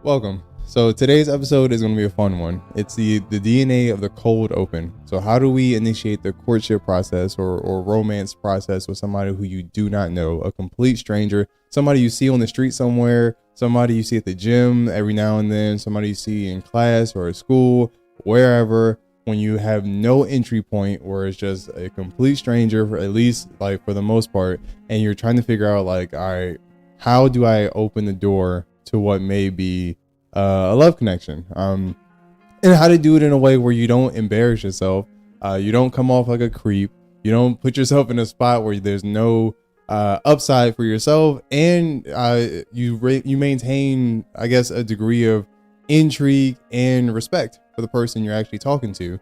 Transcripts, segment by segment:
Welcome. So today's episode is going to be a fun one. It's the DNA of the cold open. So how do we initiate the courtship process or romance process with somebody who you do not know, a complete stranger, somebody you see on the street somewhere, somebody you see at the gym every now and then, somebody you see in class or at school, wherever, when you have no entry point, where it's just a complete stranger, for at least like for the most part, and you're trying to figure out like, all right, how do I open the door to what may be a love connection, and how to do it in a way where you don't embarrass yourself, you don't come off like a creep, you don't put yourself in a spot where there's no upside for yourself, and you maintain, I guess, a degree of intrigue and respect for the person you're actually talking to,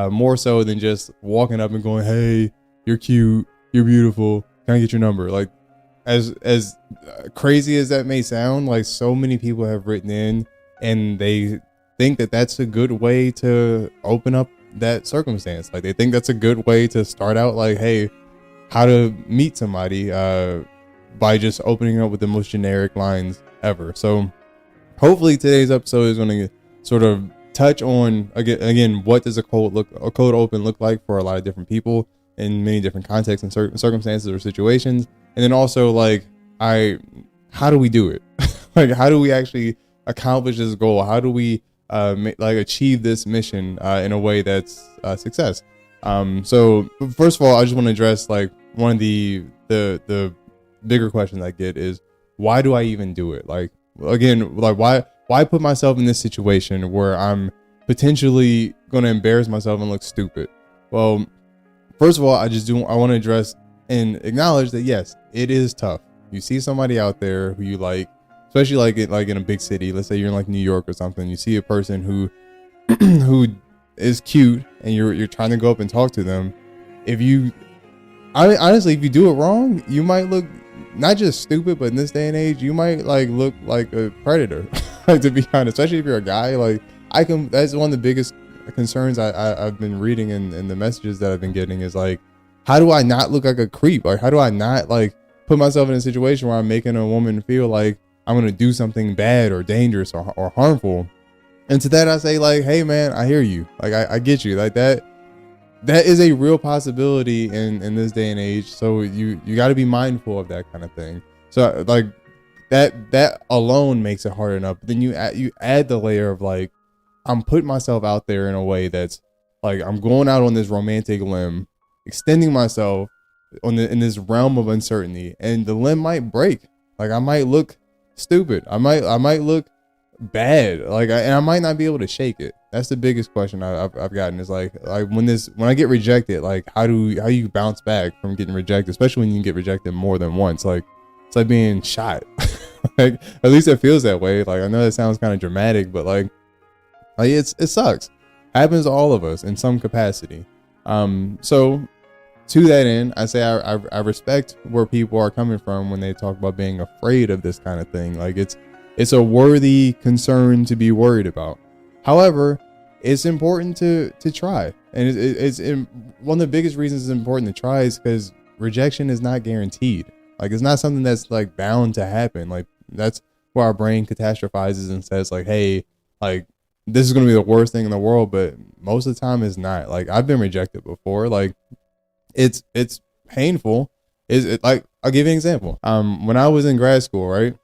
more so than just walking up and going, hey, you're cute, you're beautiful, can I get your number? Like, as crazy as that may sound, like, so many people have written in and they think that that's a good way to open up that circumstance. Like, they think that's a good way to start out, like, hey, how to meet somebody, by just opening up with the most generic lines ever. So hopefully today's episode is going to sort of touch on again, what does a cold open look like for a lot of different people in many different contexts and certain circumstances or situations. And then also, like, how do we do it? Like, how do we actually accomplish this goal? How do we achieve this mission in a way that's success? So first of all, I just want to address, like, one of the bigger questions I get is, why do I even do it? Like, again, like, why put myself in this situation where I'm potentially going to embarrass myself and look stupid? Well, first of all, I want to address and acknowledge that, yes, it is tough. You see somebody out there who you like, especially like in a big city. Let's say you're in like New York or something. You see a person who who is cute, and you're trying to go up and talk to them. Honestly, if you do it wrong, you might look not just stupid, but in this day and age, you might like look like a predator. Like, to be honest, especially if you're a guy. Like, that's one of the biggest concerns I've been reading in the messages that I've been getting is, like, how do I not look like a creep? Like, how do I not, like, put myself in a situation where I'm making a woman feel like I'm going to do something bad or dangerous or harmful? And to that, I say, like, hey, man, I hear you. Like, I get you. Like, that is a real possibility in this day and age. So you got to be mindful of that kind of thing. So, like, that alone makes it hard enough. But then you add the layer of, like, I'm putting myself out there in a way that's like, I'm going out on this romantic limb, extending myself in this realm of uncertainty, and the limb might break. Like, I might look stupid. I might look bad. Like, and I might not be able to shake it. That's the biggest question I've gotten is like when I get rejected, like, how you bounce back from getting rejected, especially when you get rejected more than once. Like, it's like being shot. Like, at least it feels that way. Like, I know that sounds kind of dramatic, but like it sucks. Happens to all of us in some capacity. So to that end, I say I respect where people are coming from when they talk about being afraid of this kind of thing. Like, it's a worthy concern to be worried about. However, it's important to try, and it's one of the biggest reasons it's important to try is because rejection is not guaranteed. Like, it's not something that's like bound to happen. Like, that's where our brain catastrophizes and says, like, hey, like, this is going to be the worst thing in the world, but most of the time it's not. Like, I've been rejected before. Like, it's painful. Like, I'll give you an example. When I was in grad school, right,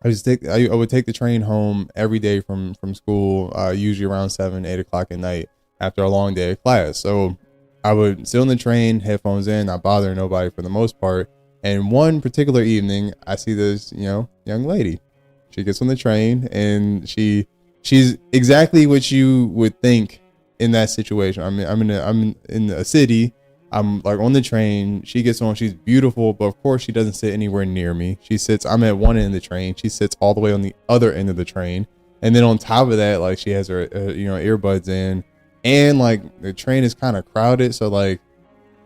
I would take the train home every day from school, usually around 7-8 o'clock at night after a long day of class. So I would sit on the train, headphones in, not bother nobody for the most part. And one particular evening, I see this, young lady. She gets on the train, and she's exactly what you would think in that situation. I'm in a city. I'm like on the train. She gets on. She's beautiful, but of course she doesn't sit anywhere near me. I'm at one end of the train. She sits all the way on the other end of the train. And then on top of that, like, she has her earbuds in, and like the train is kind of crowded. So like,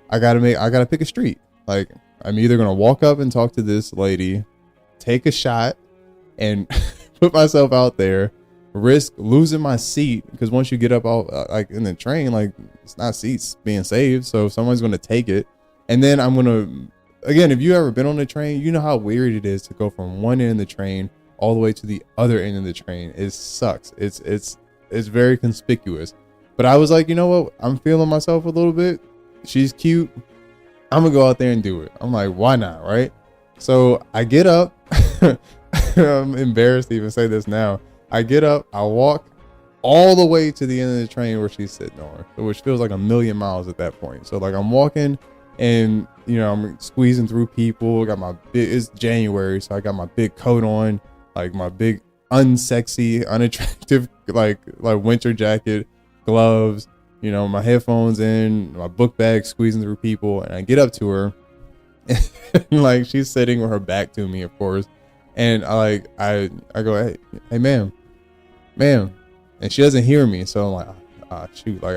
I gotta pick a street. Like, I'm either gonna walk up and talk to this lady, take a shot, and put myself out there, risk losing my seat, because once you get up like in the train, like, it's not seats being saved, so someone's going to take it. And then I'm going to, again, if you ever been on the train, you know how weird it is to go from one end of the train all the way to the other end of the train. It sucks. It's very conspicuous. But I was like, you know what? I'm feeling myself a little bit. She's cute. I'm gonna go out there and do it. I'm like, why not, right? So I get up. I'm embarrassed to even say this now. I get up, I walk all the way to the end of the train where she's sitting on, which feels like a million miles at that point. So like I'm walking and, you know, I'm squeezing through people. Got my it's January, so I got my big coat on, like my big unsexy, unattractive, like winter jacket, gloves, you know, my headphones in, my book bag, squeezing through people. And I get up to her and like she's sitting with her back to me, of course. And I go, hey, ma'am. And she doesn't hear me. So I'm like, shoot, like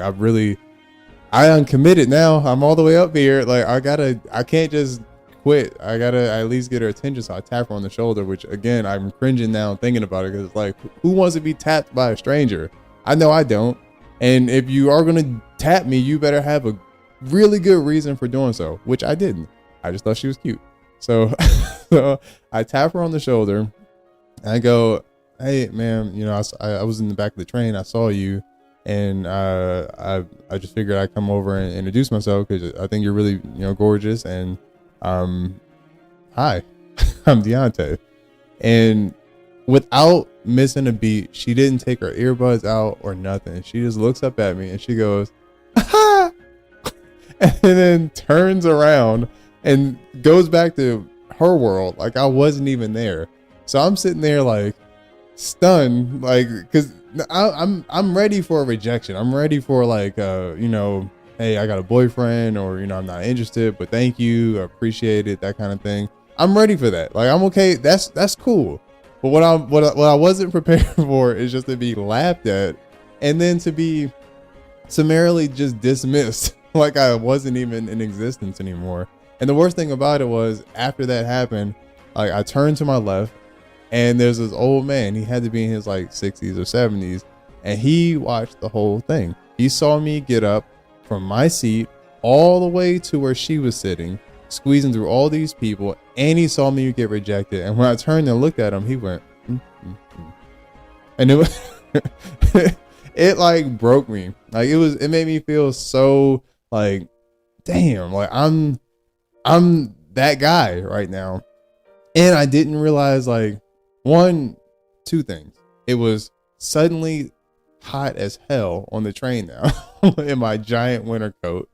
I uncommitted now. I'm all the way up here. Like I can't just quit. I gotta at least get her attention. So I tap her on the shoulder, which again, I'm cringing now thinking about it. Cause it's like, who wants to be tapped by a stranger? I know I don't. And if you are going to tap me, you better have a really good reason for doing so, which I didn't. I just thought she was cute. So, so I tap her on the shoulder and I go, hey, ma'am, you know, I was in the back of the train. I saw you and I just figured I'd come over and introduce myself because I think you're really, you know, gorgeous. And hi, I'm Deontay. And without missing a beat, she didn't take her earbuds out or nothing. She just looks up at me and she goes, aha! And then turns around and goes back to her world like I wasn't even there. So I'm sitting there like stunned, like, because I'm ready for a rejection. I'm ready for like, you know, hey, I got a boyfriend, or, you know, I'm not interested, but thank you, I appreciate it, that kind of thing. I'm ready for that. Like, I'm okay. That's cool. But what I wasn't prepared for is just to be laughed at and then to be summarily just dismissed like I wasn't even in existence anymore. And the worst thing about it was after that happened, like I turned to my left and there's this old man. He had to be in his like 60s or 70s, and he watched the whole thing. He saw me get up from my seat all the way to where she was sitting, squeezing through all these people, and he saw me get rejected. And when I turned and looked at him, he went, and it was it like broke me. Like it made me feel so like, damn, like I'm that guy right now. And I didn't realize like two things. It was suddenly hot as hell on the train now in my giant winter coat.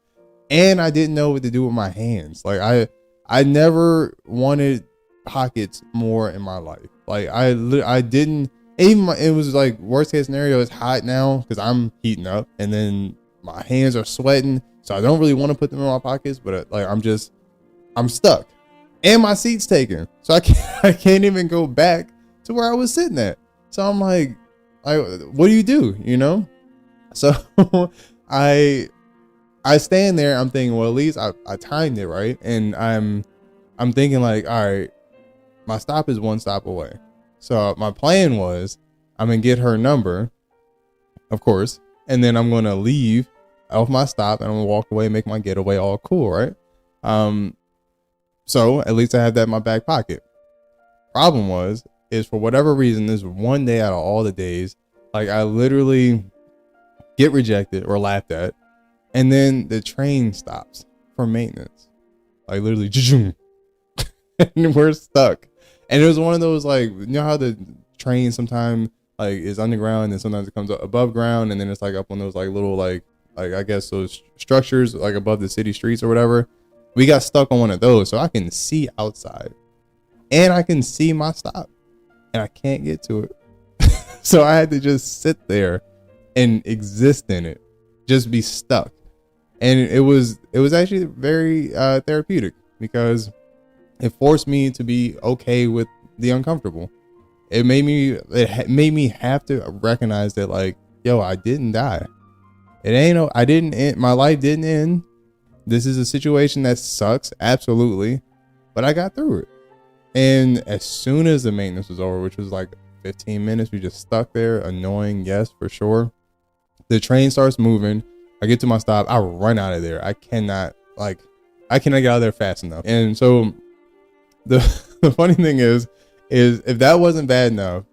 And I didn't know what to do with my hands. Like I never wanted pockets more in my life. Like I didn't even, it was like worst case scenario, it's hot now because I'm heating up and then my hands are sweating. So I don't really want to put them in my pockets, but like I'm stuck and my seat's taken. So I can't even go back to where I was sitting at. So I'm like, what do you do? You know? So I stand there, I'm thinking, well, at least I timed it right. And I'm thinking like, all right, my stop is one stop away. So my plan was I'm going to get her number, of course, and then I'm going to leave off my stop and I'm going to walk away and make my getaway all cool, right? So at least I have that in my back pocket. Problem is for whatever reason, this one day out of all the days, like I literally get rejected or laughed at. And then the train stops for maintenance, like literally, and we're stuck. And it was one of those, like, you know how the train sometimes like is underground and sometimes it comes up above ground, and then it's like up on those like little like I guess those structures like above the city streets or whatever. We got stuck on one of those, so I can see outside and I can see my stop, and I can't get to it. So I had to just sit there and exist in it, just be stuck. And it was actually very therapeutic because it forced me to be okay with the uncomfortable. It made me have to recognize that, like, yo, I didn't die. I didn't end, my life didn't end. This is a situation that sucks, absolutely, but I got through it. And as soon as the maintenance was over, which was like 15 minutes, we just stuck there, annoying, yes, for sure. The train starts moving. I get to my stop. I run out of there. I cannot get out of there fast enough. And so the funny thing is is if that wasn't bad enough,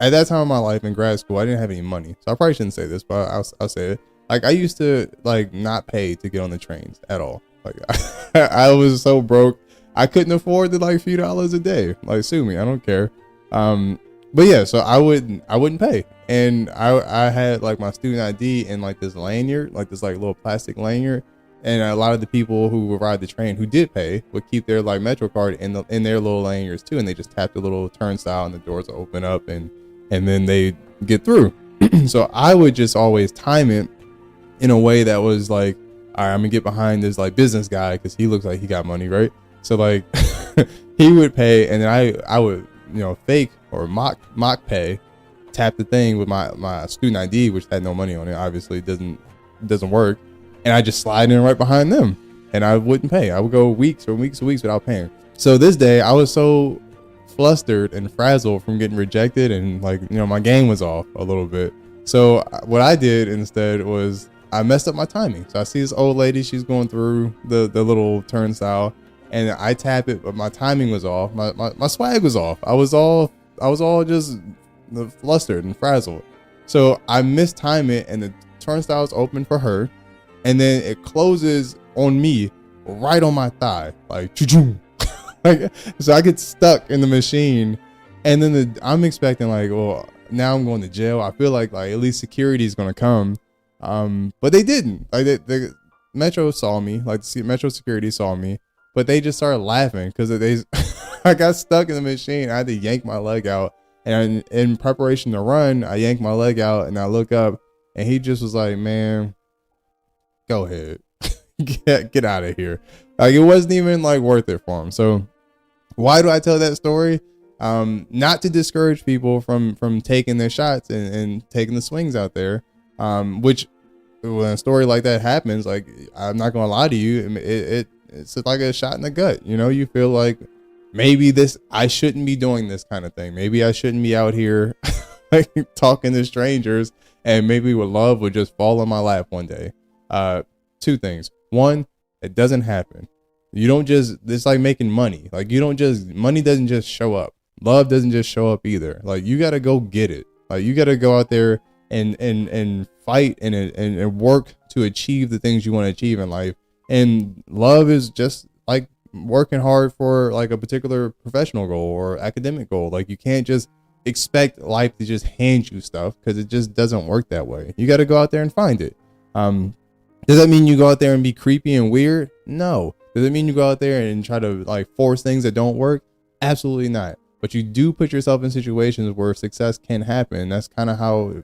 at that time of my life in grad school, I didn't have any money. So I probably shouldn't say this, but I'll say it. Like, I used to like not pay to get on the trains at all. Like, I was so broke. I couldn't afford the like few dollars a day. Like, sue me, I don't care. But yeah, so I wouldn't pay. And I had like my student ID and like this lanyard, like this like little plastic lanyard. And a lot of the people who would ride the train who did pay would keep their like Metro card in their little lanyards too. And they just tap the little turnstile and the doors will open up and then they get through. So I would just always time it in a way that was like, all right, I'm gonna get behind this like business guy because he looks like he got money, right? So like he would pay and then I would, you know, fake or mock pay, tap the thing with my student ID, which had no money on it. Obviously it doesn't work. And I just slide in right behind them and I wouldn't pay. I would go weeks without paying. So this day I was so flustered and frazzled from getting rejected and like, you know, my game was off a little bit. So what I did instead was I messed up my timing. So I see this old lady, she's going through the little turnstile and I tap it, but my timing was off. My swag was off. I was all just flustered and frazzled. So I mistime it and the turnstile is open for her. And then it closes on me right on my thigh, like choo-choo. Like, so I get stuck in the machine, and then I'm expecting like, well, now I'm going to jail. I feel like at least security is gonna come, but they didn't. Like the Metro saw me, like the Metro security saw me, but they just started laughing because I got stuck in the machine. I had to yank my leg out, and in preparation to run, I yanked my leg out, and I look up, and he just was like, man, go ahead, get out of here. Like, it wasn't even like worth it for him. So why do I tell that story? Not to discourage people from taking their shots and taking the swings out there. Which when a story like that happens, like, I'm not gonna lie to you, it's like a shot in the gut. You know, you feel like maybe I shouldn't be doing this kind of thing. Maybe I shouldn't be out here like talking to strangers, and maybe love would just fall on my lap one day. Two things. One, it doesn't happen. You don't just, it's like making money. Like, money doesn't just show up. Love doesn't just show up either. Like, you got to go get it. Like, you got to go out there and fight and work to achieve the things you want to achieve in life. And love is just like working hard for like a particular professional goal or academic goal. Like, you can't just expect life to just hand you stuff, because it just doesn't work that way. You got to go out there and find it. Does that mean you go out there and be creepy and weird? No. Does it mean you go out there and try to like force things that don't work? Absolutely not. But you do put yourself in situations where success can happen. That's kind of how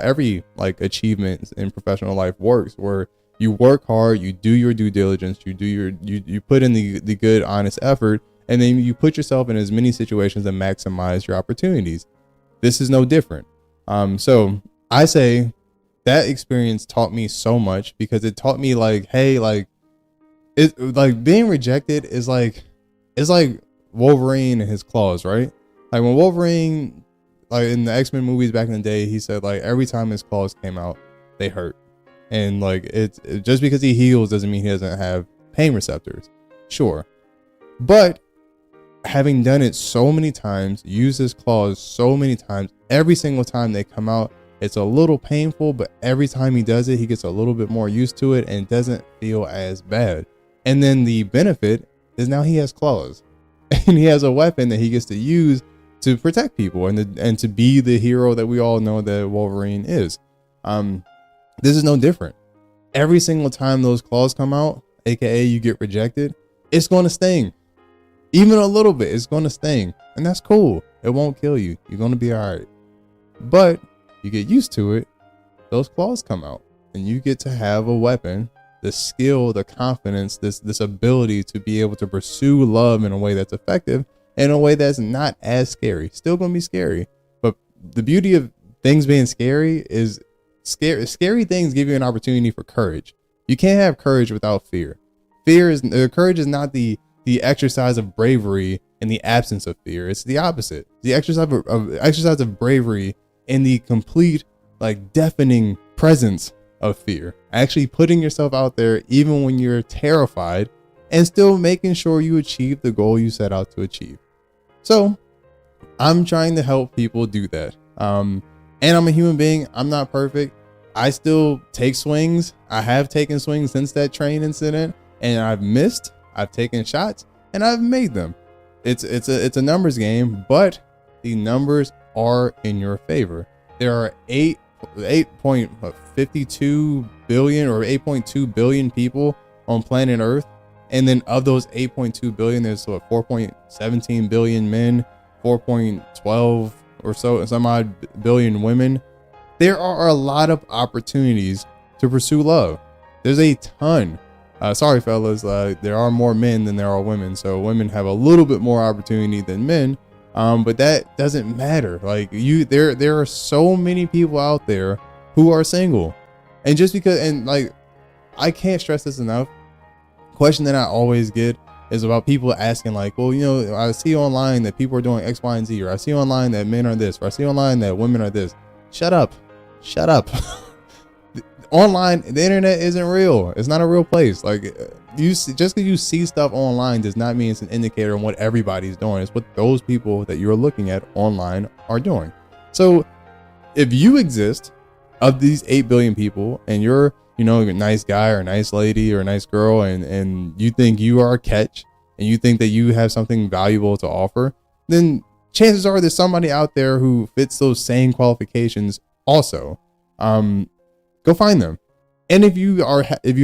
every like achievement in professional life works, where you work hard, you do your due diligence, you put in the good, honest effort, and then you put yourself in as many situations that maximize your opportunities. This is no different. So I say that experience taught me so much, because it taught me like, hey, like, it like being rejected is like, it's like Wolverine and his claws, right? Like when Wolverine, like in the X-Men movies back in the day, he said like every time his claws came out, they hurt. And like, it's just because he heals doesn't mean he doesn't have pain receptors. Sure. But having done it so many times, used his claws so many times, every single time they come out, it's a little painful, but every time he does it, he gets a little bit more used to it and it doesn't feel as bad. And then the benefit is now he has claws and he has a weapon that he gets to use to protect people and to be the hero that we all know that Wolverine is. This is no different. Every single time those claws come out, aka you get rejected, it's going to sting. Even a little bit, it's going to sting. And that's cool. It won't kill you. You're going to be all right. But you get used to it, those claws come out, and you get to have a weapon, the skill, the confidence, this ability to be able to pursue love in a way that's effective, in a way that's not as scary. Still gonna be scary, but the beauty of things being scary is scary things give you an opportunity for courage. You can't have courage without fear. Courage is not the exercise of bravery in the absence of fear. It's the opposite. The exercise of bravery in the complete, like, deafening presence of fear. Actually putting yourself out there even when you're terrified, and still making sure you achieve the goal you set out to achieve. So I'm trying to help people do that. And I'm a human being. I'm not perfect. I still take swings. I have taken swings since that train incident, and I've missed. I've taken shots, and I've made them. It's a numbers game, but the numbers are in your favor. There are 8.52 billion or 8.2 billion people on planet Earth, and then of those 8.2 billion, there's 4.17 billion men, 4.12 or so some odd billion women. There are a lot of opportunities to pursue love. There's a ton. Sorry, fellas, there are more men than there are women, so women have a little bit more opportunity than men. But that doesn't matter. Like there are so many people out there who are single, and just because, and like, I can't stress this enough. Question that I always get is about people asking like, well, I see online that people are doing X, Y, and Z, or I see online that men are this, or I see online that women are this. Shut up. Online, the internet isn't real. It's not a real place. Like, just because you see stuff online does not mean it's an indicator on what everybody's doing. It's what those people that you're looking at online are doing. So if you exist of these 8 billion people, and you're a nice guy or a nice lady or a nice girl, and you think you are a catch, and you think that you have something valuable to offer, then chances are there's somebody out there who fits those same qualifications also. Go find them. And if you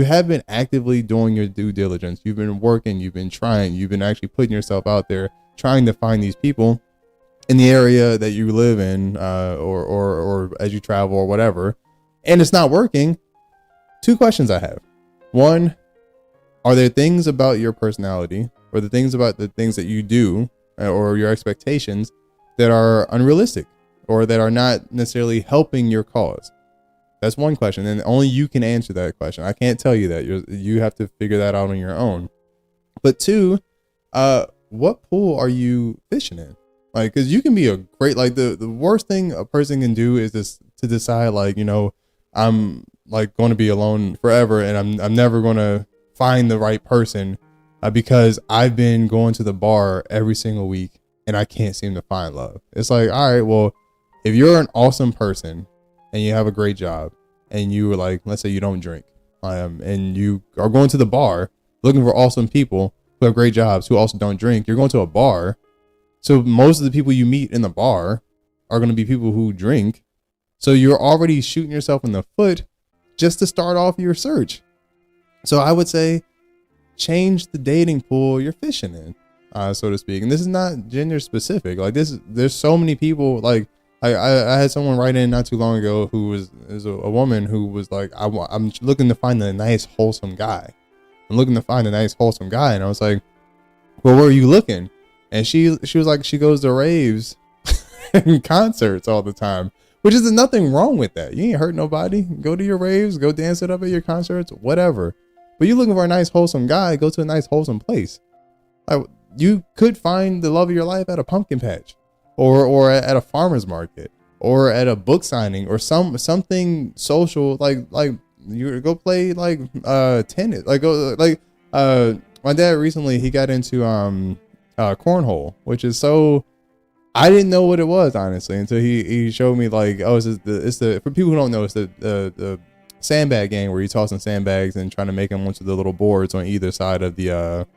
have been actively doing your due diligence, you've been working, you've been trying, you've been actually putting yourself out there trying to find these people in the area that you live in, or as you travel or whatever, and it's not working, 2 questions I have. 1, are there things about your personality or the things that you do or your expectations that are unrealistic or that are not necessarily helping your cause? That's 1 question, and only you can answer that question. I can't tell you that. You have to figure that out on your own. But 2, what pool are you fishing in? Like, because you can be a great, like, the worst thing a person can do is to decide, like, I'm like going to be alone forever, and I'm never going to find the right person because I've been going to the bar every single week and I can't seem to find love. It's like, all right, well, if you're an awesome person and you have a great job, and you were like, let's say you don't drink, and you are going to the bar looking for awesome people who have great jobs who also don't drink, you're going to a bar. So most of the people you meet in the bar are going to be people who drink. So you're already shooting yourself in the foot just to start off your search. So I would say change the dating pool you're fishing in, so to speak. And this is not gender specific. Like there's so many people. Like I had someone write in not too long ago who is a woman who was like, I'm looking to find a nice wholesome guy. And I was like, well, where are you looking? And she was like, she goes to raves and concerts all the time, which is nothing wrong with that. You ain't hurt nobody. Go to your raves, go dance it up at your concerts, whatever. But you're looking for a nice wholesome guy, go to a nice wholesome place. Like, you could find the love of your life at a pumpkin patch, or at a farmer's market, or at a book signing, or something social, like you go play like tennis, my dad recently, he got into cornhole, which is so, I didn't know what it was, honestly, until he showed me, like, oh, it's the for people who don't know, it's the sandbag game where you're tossing sandbags and trying to make them onto the little boards on either side of the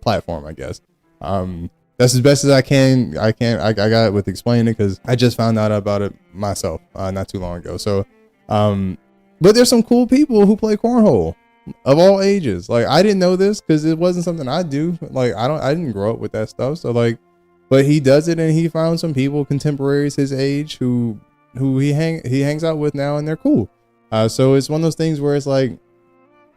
platform, I guess. That's as best as I can. I got it with explaining it because I just found out about it myself not too long ago. So, but there's some cool people who play cornhole of all ages. Like, I didn't know this because it wasn't something I do. Like, I didn't grow up with that stuff. So like, but he does it, and he found some people contemporaries his age who he hangs out with now, and they're cool. So it's one of those things where it's like,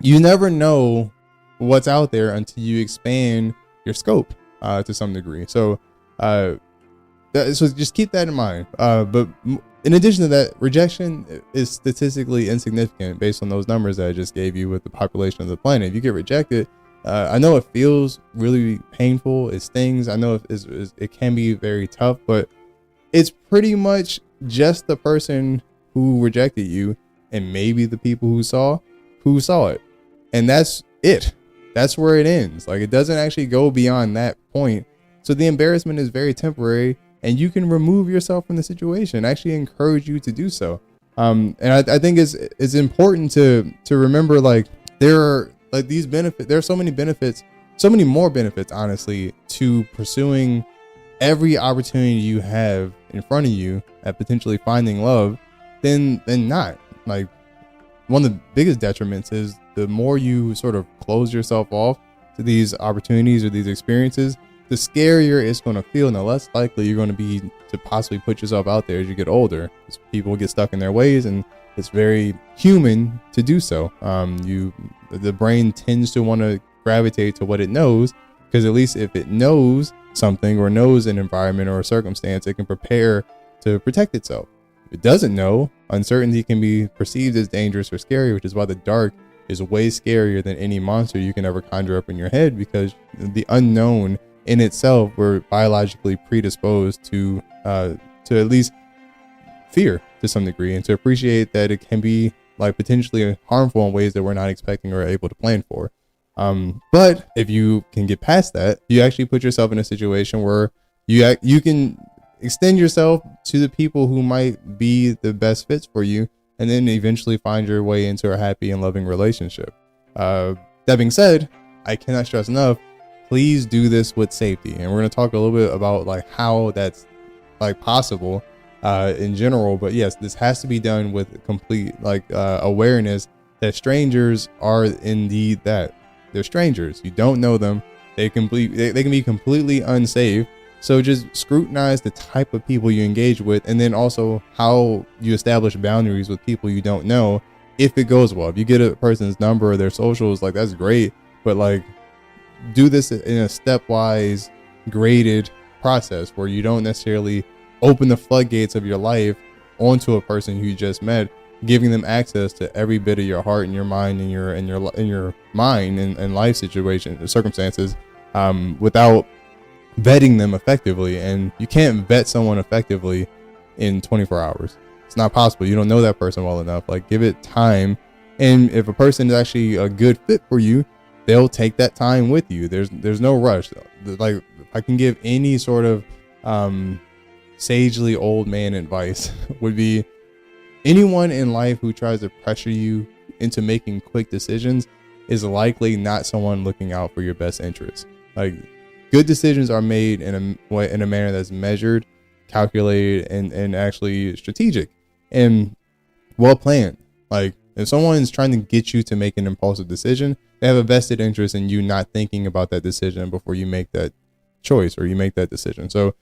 you never know what's out there until you expand your scope to some degree. So so just keep that in mind. But in addition to that, rejection is statistically insignificant based on those numbers that I just gave you with the population of the planet. If you get rejected, I know it feels really painful. It stings. I know it can be very tough, but it's pretty much just the person who rejected you and maybe the people who saw it. And that's it. That's where it ends. Like, it doesn't actually go beyond that point. So the embarrassment is very temporary. and you can remove yourself from the situation. Actually encourage you to do so. And I think it's important to remember, like, there are like these benefits. There are so many benefits, so many more benefits, honestly, to pursuing every opportunity you have in front of you at potentially finding love than not. Like, one of the biggest detriments is the more you sort of close yourself off to these opportunities or these experiences, the scarier it's going to feel, and the less likely you're going to be to possibly put yourself out there as you get older. Because people get stuck in their ways, and it's very human to do so. The brain tends to want to gravitate to what it knows, because at least if it knows something or knows an environment or a circumstance, it can prepare to protect itself. If it doesn't know, uncertainty can be perceived as dangerous or scary, which is why the dark is way scarier than any monster you can ever conjure up in your head, because the unknown in itself, we're biologically predisposed to at least fear to some degree, and to appreciate that it can be like potentially harmful in ways that we're not expecting or able to plan for. But if you can get past that, you actually put yourself in a situation where you can extend yourself to the people who might be the best fits for you, and then eventually find your way into a happy and loving relationship. That being said, I cannot stress enough, please do this with safety. And we're going to talk a little bit about like how that's like possible in general. But yes, this has to be done with complete awareness that strangers are indeed that. They're strangers. You don't know them. They can be completely unsafe. So just scrutinize the type of people you engage with, and then also how you establish boundaries with people you don't know if it goes well. If you get a person's number or their socials, like, that's great, but like, do this in a stepwise graded process where you don't necessarily open the floodgates of your life onto a person who you just met, giving them access to every bit of your heart and your mind and your mind and life situation circumstances without vetting them effectively. And you can't vet someone effectively in 24 hours. It's not possible. You don't know that person well enough. Like, give it time. And if a person is actually a good fit for you, they'll take that time with you. There's no rush. Like, if I can give any sort of sagely old man advice, would be anyone in life who tries to pressure you into making quick decisions is likely not someone looking out for your best interests. Like, good decisions are made in a manner that's measured, calculated, and actually strategic and well planned. Like, if someone's trying to get you to make an impulsive decision, they have a vested interest in you not thinking about that decision before you make that choice or you make that decision. So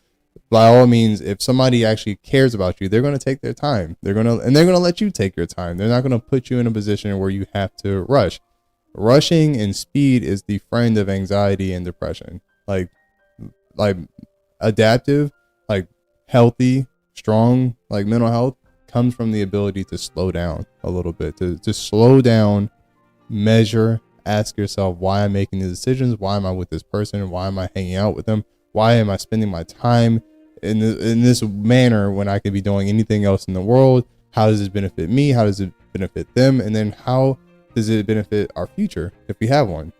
by all means, if somebody actually cares about you, they're going to take their time. They're going to let you take your time. They're not going to put you in a position where you have to rush. Rushing and speed is the friend of anxiety and depression. Like adaptive, like healthy, strong, like mental health comes from the ability to slow down a little bit, to slow down, measure, ask yourself, why I'm making these decisions? Why am I with this person? Why am I hanging out with them? Why am I spending my time in this manner when I could be doing anything else in the world? How does this benefit me? How does it benefit them? And then how does it benefit our future if we have one?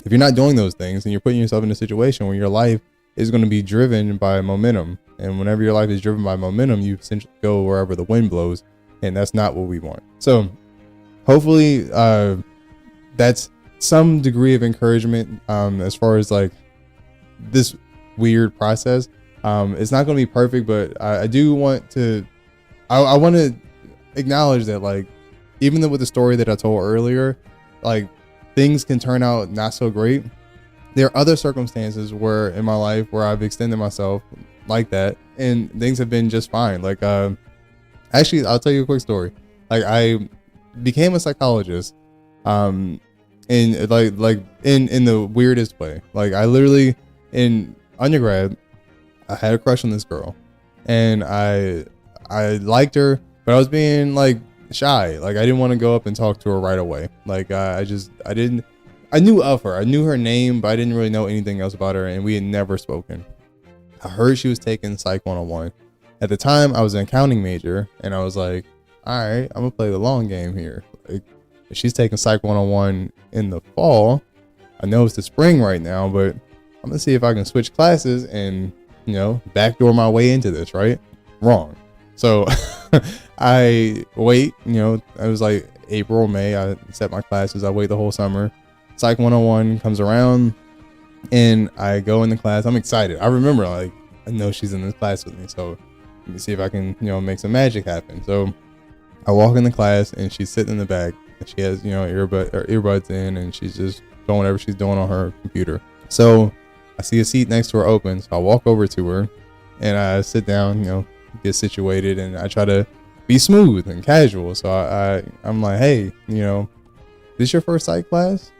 If you're not doing those things, and you're putting yourself in a situation where your life is going to be driven by momentum, and whenever your life is driven by momentum, you essentially go wherever the wind blows, and that's not what we want. So hopefully that's some degree of encouragement as far as like this weird process. It's not going to be perfect, but I do want to I want to acknowledge that, like, even though with the story that I told earlier, like, things can turn out not so great, there are other circumstances where in my life where I've extended myself like that and things have been just fine. Like, actually, I'll tell you a quick story. Like, I became a psychologist in the weirdest way. Like, I literally, in undergrad, I had a crush on this girl, and I liked her, but I was being like shy. Like, I didn't want to go up and talk to her right away. Like, I knew of her. I knew her name, but I didn't really know anything else about her, and we had never spoken. I heard she was taking Psych 101. At the time, I was an accounting major, and I was like, all right, I'm gonna play the long game here. Like, if she's taking Psych 101 in the fall, I know it's the spring right now, but I'm gonna see if I can switch classes and backdoor my way into this, right? Wrong. So I wait, it was like April, May. I set my classes. I wait the whole summer. Psych 101 comes around and I go in the class. I'm excited. I remember, I know she's in this class with me. So let me see if I can, make some magic happen. So I walk in the class and she's sitting in the back. And she has, earbuds in, and she's just doing whatever she's doing on her computer. So I see a seat next to her open. So I walk over to her and I sit down, get situated, and I try to be smooth and casual. So I'm like, hey, this your first psych class?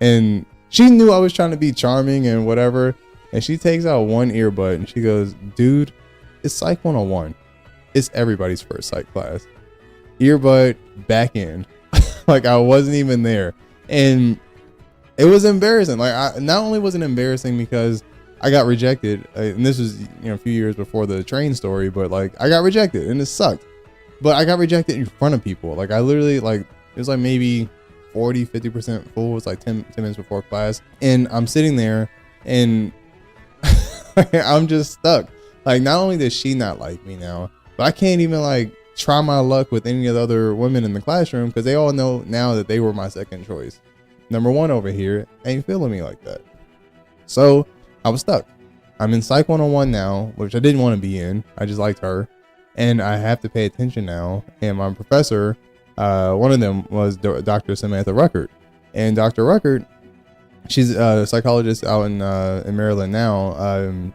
And she knew I was trying to be charming and whatever. And she takes out one earbud and she goes, dude, it's Psych 101. It's everybody's first psych class. Earbud back in. Like I wasn't even there. And it was embarrassing. Like not only was it embarrassing because I got rejected, and this was a few years before the train story, but like I got rejected and it sucked. But I got rejected in front of people. Like I literally, it was like maybe 40-50% full. It was like 10 minutes before class, and I'm sitting there and I'm just stuck. Like not only does she not like me now, but I can't even try my luck with any of the other women in the classroom because they all know now that they were my second choice. Number one over here ain't feeling me like that. So I was stuck. I'm in Psych 101 now, which I didn't want to be in. I just liked her. And I have to pay attention now. And my professor, one of them was Dr. Samantha Ruckert. And Dr. Ruckert, she's a psychologist out in Maryland now.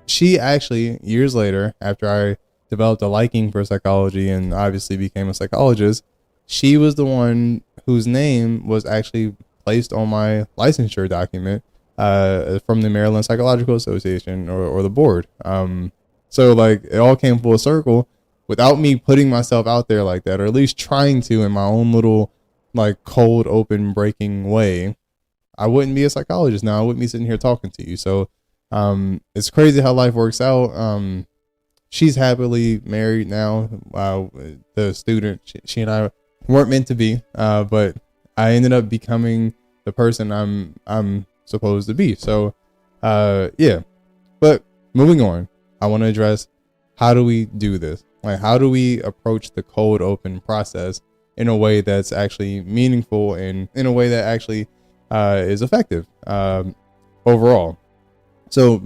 She actually, years later, after I developed a liking for psychology and obviously became a psychologist, she was the one whose name was actually placed on my licensure document from the Maryland Psychological Association or the board. So it all came full circle without me putting myself out there like that, or at least trying to in my own little cold open breaking way. I wouldn't be a psychologist now. I wouldn't be sitting here talking to you. So it's crazy how life works out. She's happily married now. The student, she and I weren't meant to be, but I ended up becoming the person I'm supposed to be. So, yeah. But moving on, I want to address, how do we do this? How do we approach the cold open process in a way that's actually meaningful and in a way that actually is effective overall? So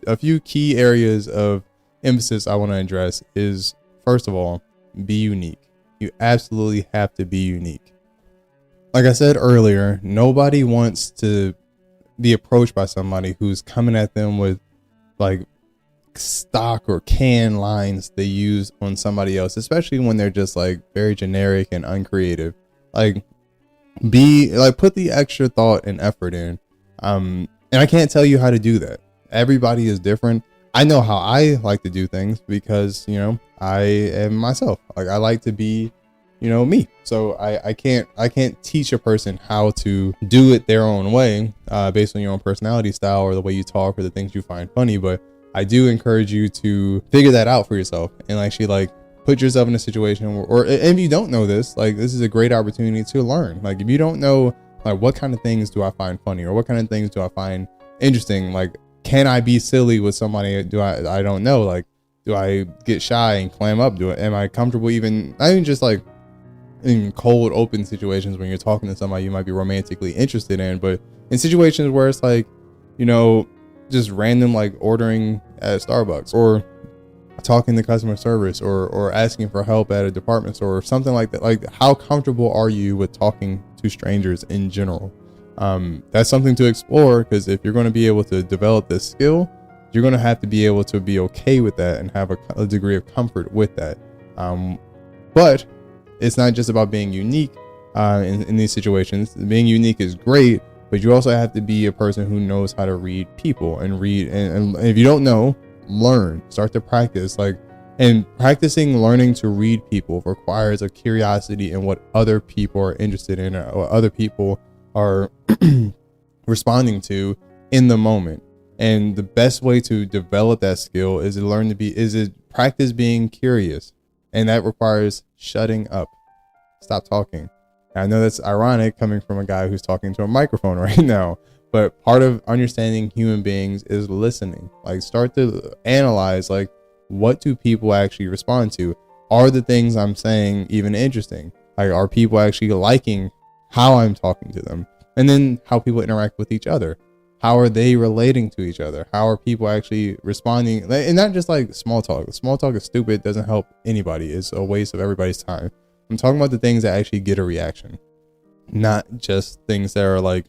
a few key areas of emphasis I want to address is, first of all, be unique. You absolutely have to be unique. Like I said earlier, nobody wants to be approached by somebody who's coming at them with stock or canned lines they use on somebody else, especially when they're just very generic and uncreative. Put the extra thought and effort in. And I can't tell you how to do that. Everybody is different. I know how I like to do things because, I am myself. I like to be, me. So I can't teach a person how to do it their own way, based on your own personality style or the way you talk or the things you find funny. But I do encourage you to figure that out for yourself and actually put yourself in a situation where, or if you don't know this, this is a great opportunity to learn. If you don't know, what kind of things do I find funny or what kind of things do I find interesting? Can I be silly with somebody? I don't know. Do I get shy and clam up? Am I comfortable even, not even just in cold open situations when you're talking to somebody you might be romantically interested in, but in situations where it's just random, ordering at Starbucks or talking to customer service or asking for help at a department store or something like that. How comfortable are you with talking to strangers in general? That's something to explore, because if you're going to be able to develop this skill, you're going to have to be able to be okay with that and have a degree of comfort with that. But it's not just about being unique in these situations. Being unique is great, but you also have to be a person who knows how to read people and read. And if you don't know, learn, start to practice. And practicing learning to read people requires a curiosity in what other people are interested in or what other people are responding to in the moment. And the best way to develop that skill is to practice being curious. And that requires shutting up. Stop talking. And I know that's ironic coming from a guy who's talking to a microphone right now, But part of understanding human beings is listening. Like, start to analyze, like, what do people actually respond to? Are the things I'm saying even interesting? Like, are people actually liking how I'm talking to them? And then how people interact with each other. How are they relating to each other? How are people actually responding? And not just like small talk. Small talk is stupid. Doesn't help anybody. It's a waste of everybody's time. I'm talking about the things that actually get a reaction, not just things that are like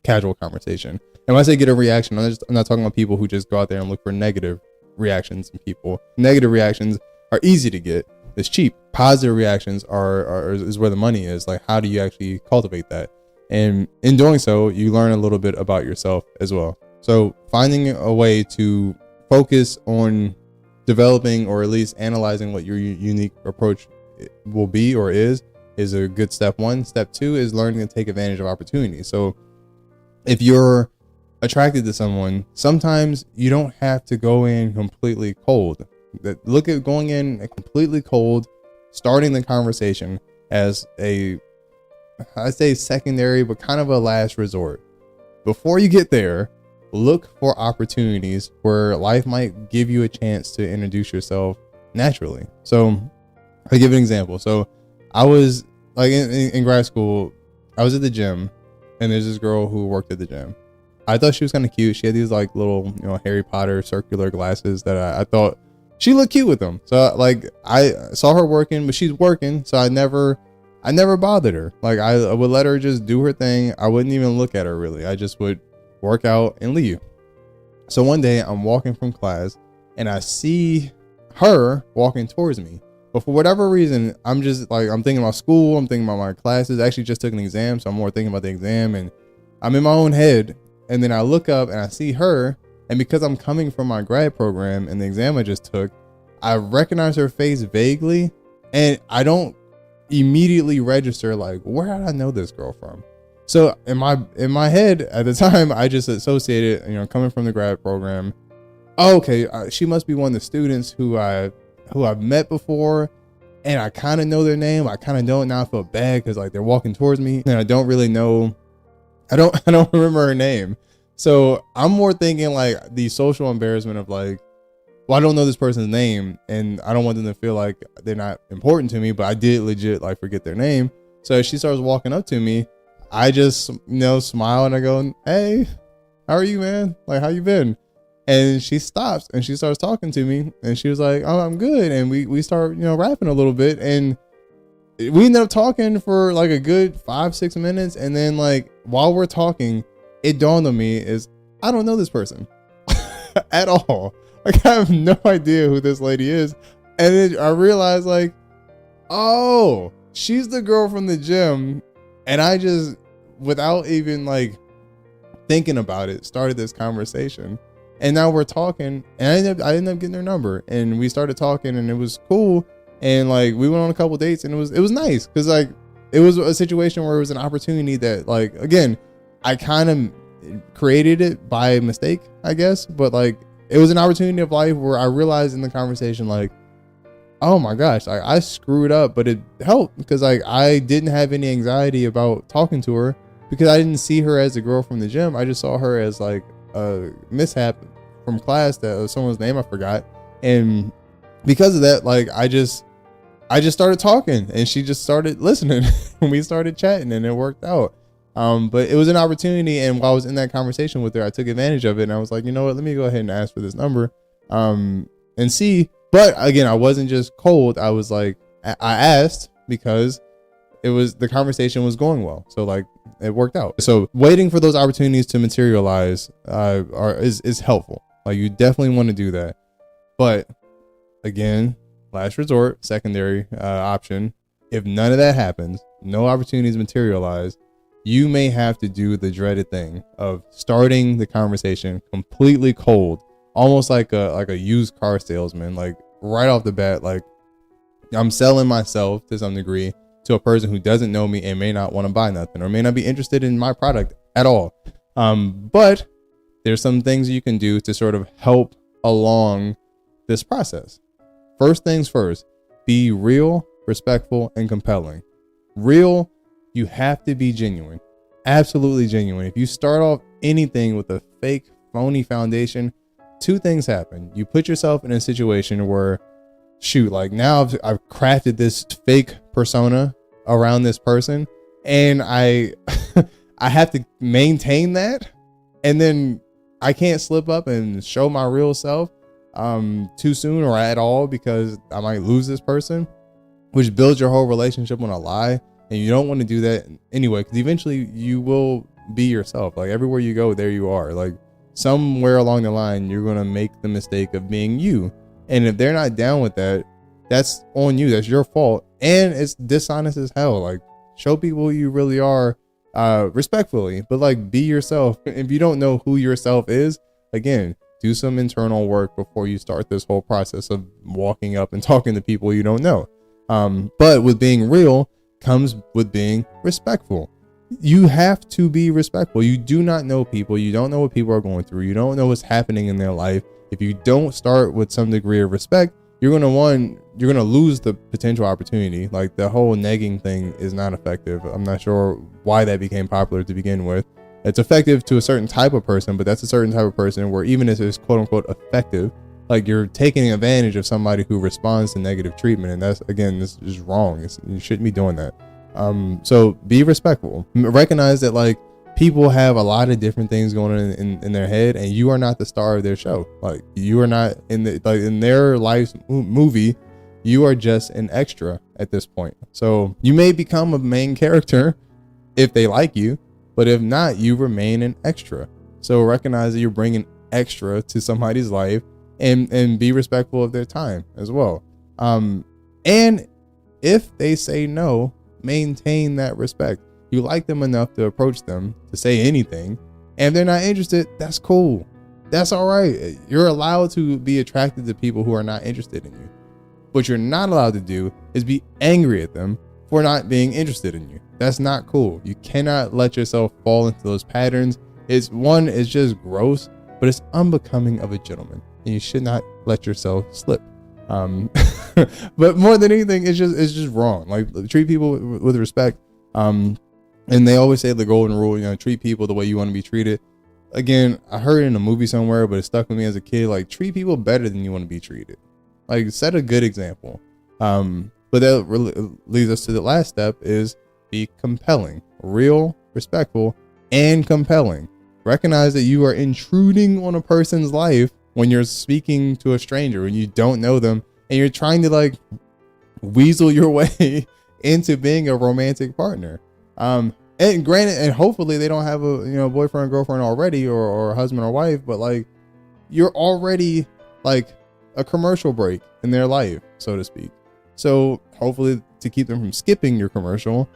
casual conversation. And when I say get a reaction, I'm not talking about people who just go out there and look for negative reactions in people. Negative reactions are easy to get. It's cheap. Positive reactions is where the money is. Like, how do you actually cultivate that? And in doing so, you learn a little bit about yourself as well. So finding a way to focus on developing, or at least analyzing what your unique approach will be or is a good step one. Step two is learning to take advantage of opportunities. So if you're attracted to someone, sometimes you don't have to go in completely cold. Look at going in completely cold, starting the conversation as I say secondary, but kind of a last resort. Before you get there, look for opportunities where life might give you a chance to introduce yourself naturally. So I'll give an example. So I was like in grad school, I was at the gym, and there's this girl who worked at the gym. I thought she was kind of cute. She had these like little, Harry Potter circular glasses that I thought she looked cute with them. So like I saw her working, but she's working, so I never bothered her. Like I would let her just do her thing. I wouldn't even look at her really. I just would work out and leave. So one day I'm walking from class and I see her walking towards me. But for whatever reason, I'm just like, I'm thinking about school. I'm thinking about my classes. I actually just took an exam, so I'm more thinking about the exam, and I'm in my own head. And then I look up and I see her. And because I'm coming from my grad program and the exam I just took, I recognize her face vaguely, and I don't immediately register like, where did I know this girl from? So in my head at the time, I just associated, coming from the grad program. Oh, okay, she must be one of the students who I've met before, and I kind of know their name. I kind of don't. Now I feel bad because like they're walking towards me, and I don't really know. I don't remember her name. So I'm more thinking like the social embarrassment of like, well, I don't know this person's name, and I don't want them to feel like they're not important to me, but I did legit like forget their name. So as she starts walking up to me, I just, smile, and I go, hey, how are you, man? Like, how you been? And she stops and she starts talking to me, and she was like, oh, I'm good. And we start, rapping a little bit, and we ended up talking for like a good 5-6 minutes. And then like, while we're talking, it dawned on me is I don't know this person at all. Like, I have no idea who this lady is. And then I realized like, oh, she's the girl from the gym. And I just, without even like thinking about it, started this conversation. And now we're talking, and I ended up getting her number, and we started talking, and it was cool. And like, we went on a couple dates, and it was nice. Cause like, it was a situation where it was an opportunity that like, again, I kind of created it by mistake, I guess. But like, it was an opportunity of life where I realized in the conversation, like, oh my gosh, like I screwed up, but it helped because like I didn't have any anxiety about talking to her because I didn't see her as a girl from the gym. I just saw her as like a mishap from class that someone's name I forgot. And because of that, like I just started talking, and she just started listening and we started chatting, and it worked out. But it was an opportunity, and while I was in that conversation with her, I took advantage of it, and I was like, you know what, let me go ahead and ask for this number and see. But again, I wasn't just cold. I was like, I asked because the conversation was going well. So like it worked out. So waiting for those opportunities to materialize is helpful. Like you definitely want to do that. But again, last resort, secondary option. If none of that happens, no opportunities materialize, you may have to do the dreaded thing of starting the conversation completely cold. Almost like a used car salesman, like right off the bat, like I'm selling myself to some degree to a person who doesn't know me and may not want to buy nothing or may not be interested in my product at all. But there's some things you can do to sort of help along this process. First things first, be real, respectful, and compelling. Real, you have to be genuine. absolutely genuine. If you start off anything with a fake, phony foundation, two things happen. You put yourself in a situation where, shoot, like now I've crafted this fake persona around this person, and I I have to maintain that, and then I can't slip up and show my real self too soon or at all, because I might lose this person, which builds your whole relationship on a lie. And you don't want to do that anyway, because eventually you will be yourself. Like everywhere you go, there you are. Like somewhere along the line, you're going to make the mistake of being you. And if they're not down with that, that's on you. That's your fault. And it's dishonest as hell. Like show people who you really are respectfully, but like be yourself. If you don't know who yourself is, again, do some internal work before you start this whole process of walking up and talking to people you don't know. But with being real comes with being respectful. You have to be respectful. You do not know people. You don't know what people are going through. You don't know what's happening in their life. If you don't start with some degree of respect, you're going to lose the potential opportunity. Like the whole negging thing is not effective. I'm not sure why that became popular to begin with. It's effective to a certain type of person, but that's a certain type of person where even if it's quote unquote effective, like you're taking advantage of somebody who responds to negative treatment. And that's, again, this is wrong. You shouldn't be doing that. So be respectful. Recognize that like people have a lot of different things going on in their head, and you are not the star of their show. Like you are not in their life's movie. You are just an extra at this point. So you may become a main character if they like you, but if not, you remain an extra. So recognize that you're bringing extra to somebody's life, and be respectful of their time as well. And if they say no, maintain that respect. You like them enough to approach them to say anything, and if they're not interested, that's cool. That's all right. You're allowed to be attracted to people who are not interested in you. What you're not allowed to do is be angry at them for not being interested in you. That's not cool. You cannot let yourself fall into those patterns. It's just gross, but it's unbecoming of a gentleman, and you should not let yourself slip. But more than anything, it's just wrong. Like treat people with respect. And they always say the golden rule, treat people the way you want to be treated. Again, I heard it in a movie somewhere, but it stuck with me as a kid. Like treat people better than you want to be treated. Like set a good example. But that really leads us to the last step, is be compelling, real, respectful, and compelling. Recognize that you are intruding on a person's life when you're speaking to a stranger, when you don't know them, and you're trying to like weasel your way into being a romantic partner. And granted, and hopefully they don't have a boyfriend or girlfriend already, or husband or wife, but like you're already like a commercial break in their life, so to speak. So hopefully, to keep them from skipping your commercial,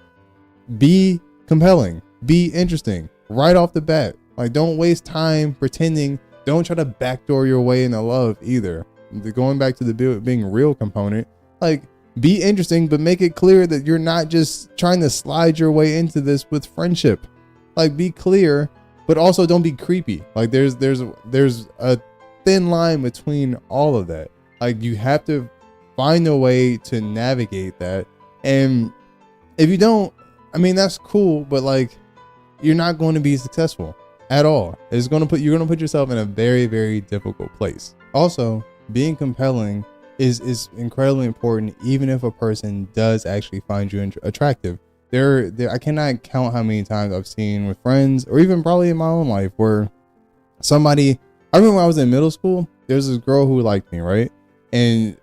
be compelling, be interesting right off the bat. Like don't waste time pretending. Don't try to backdoor your way into love either. Going back to the being real component, like be interesting, but make it clear that you're not just trying to slide your way into this with friendship. Like be clear, but also don't be creepy. Like there's a thin line between all of that. Like you have to find a way to navigate that. And if you don't, I mean, that's cool, but like you're not going to be successful at all. You're going to put yourself in a very, very difficult place. Also, being compelling is incredibly important, even if a person does actually find you attractive. I cannot count how many times I've seen with friends, or even probably in my own life, where I remember when I was in middle school, there's this girl who liked me, right? And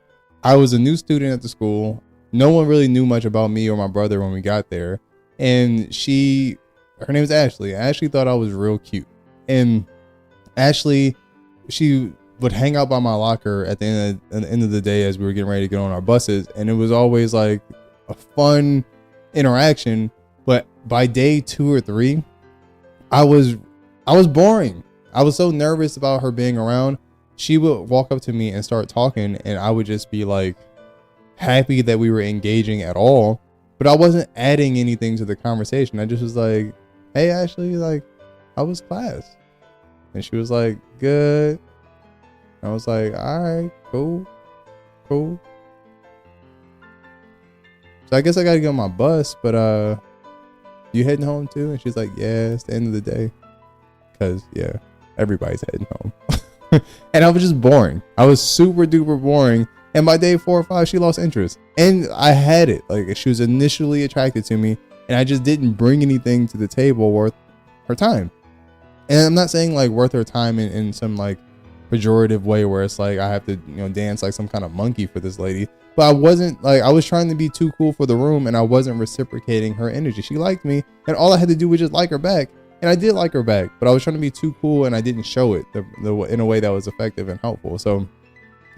I was a new student at the school. No one really knew much about me or my brother when we got there. And her name is Ashley. Ashley thought I was real cute. And Ashley, she would hang out by my locker at the end of the day as we were getting ready to get on our buses. And it was always like a fun interaction. But by day 2 or 3, I was boring. I was so nervous about her being around. She would walk up to me and start talking, and I would just be like happy that we were engaging at all, but I wasn't adding anything to the conversation. I just was like, "Hey, Ashley, like, how was class?" And she was like, "Good." I was like, "All right, cool." So I guess I gotta get on my bus, but You heading home too? And she's like, yeah, it's the end of the day. Cause yeah, everybody's heading home. And I was just boring. I was super duper boring. And by day 4 or 5, she lost interest. And I had it. Like, she was initially attracted to me, and I just didn't bring anything to the table worth her time. And I'm not saying like worth her time in some like pejorative way where it's like I have to, dance like some kind of monkey for this lady. But I wasn't like, I was trying to be too cool for the room, and I wasn't reciprocating her energy. She liked me, and all I had to do was just like her back. And I did like her back, but I was trying to be too cool, and I didn't show it in a way that was effective and helpful. So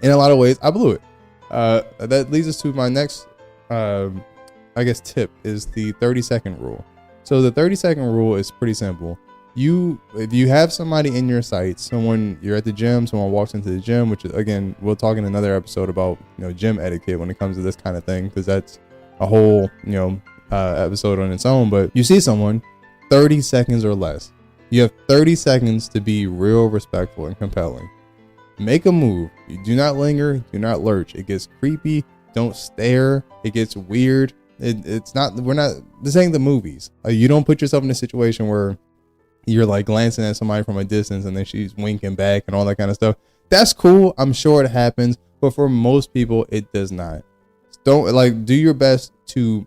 in a lot of ways, I blew it. That leads us to my next, tip is the 30-second rule. So the 30-second rule is pretty simple. If you have somebody in your sights, you're at the gym, someone walks into the gym, which is, again, we'll talk in another episode about, gym etiquette when it comes to this kind of thing, because that's a whole, episode on its own. But you see someone, 30 seconds or less. You have 30 seconds to be real, respectful, and compelling. Make a move. You do not linger. Do not lurch. It gets creepy. Don't stare. It gets weird. This ain't the movies. You don't put yourself in a situation where you're like glancing at somebody from a distance and then she's winking back and all that kind of stuff. That's cool. I'm sure it happens, but for most people, it does not. Don't do your best to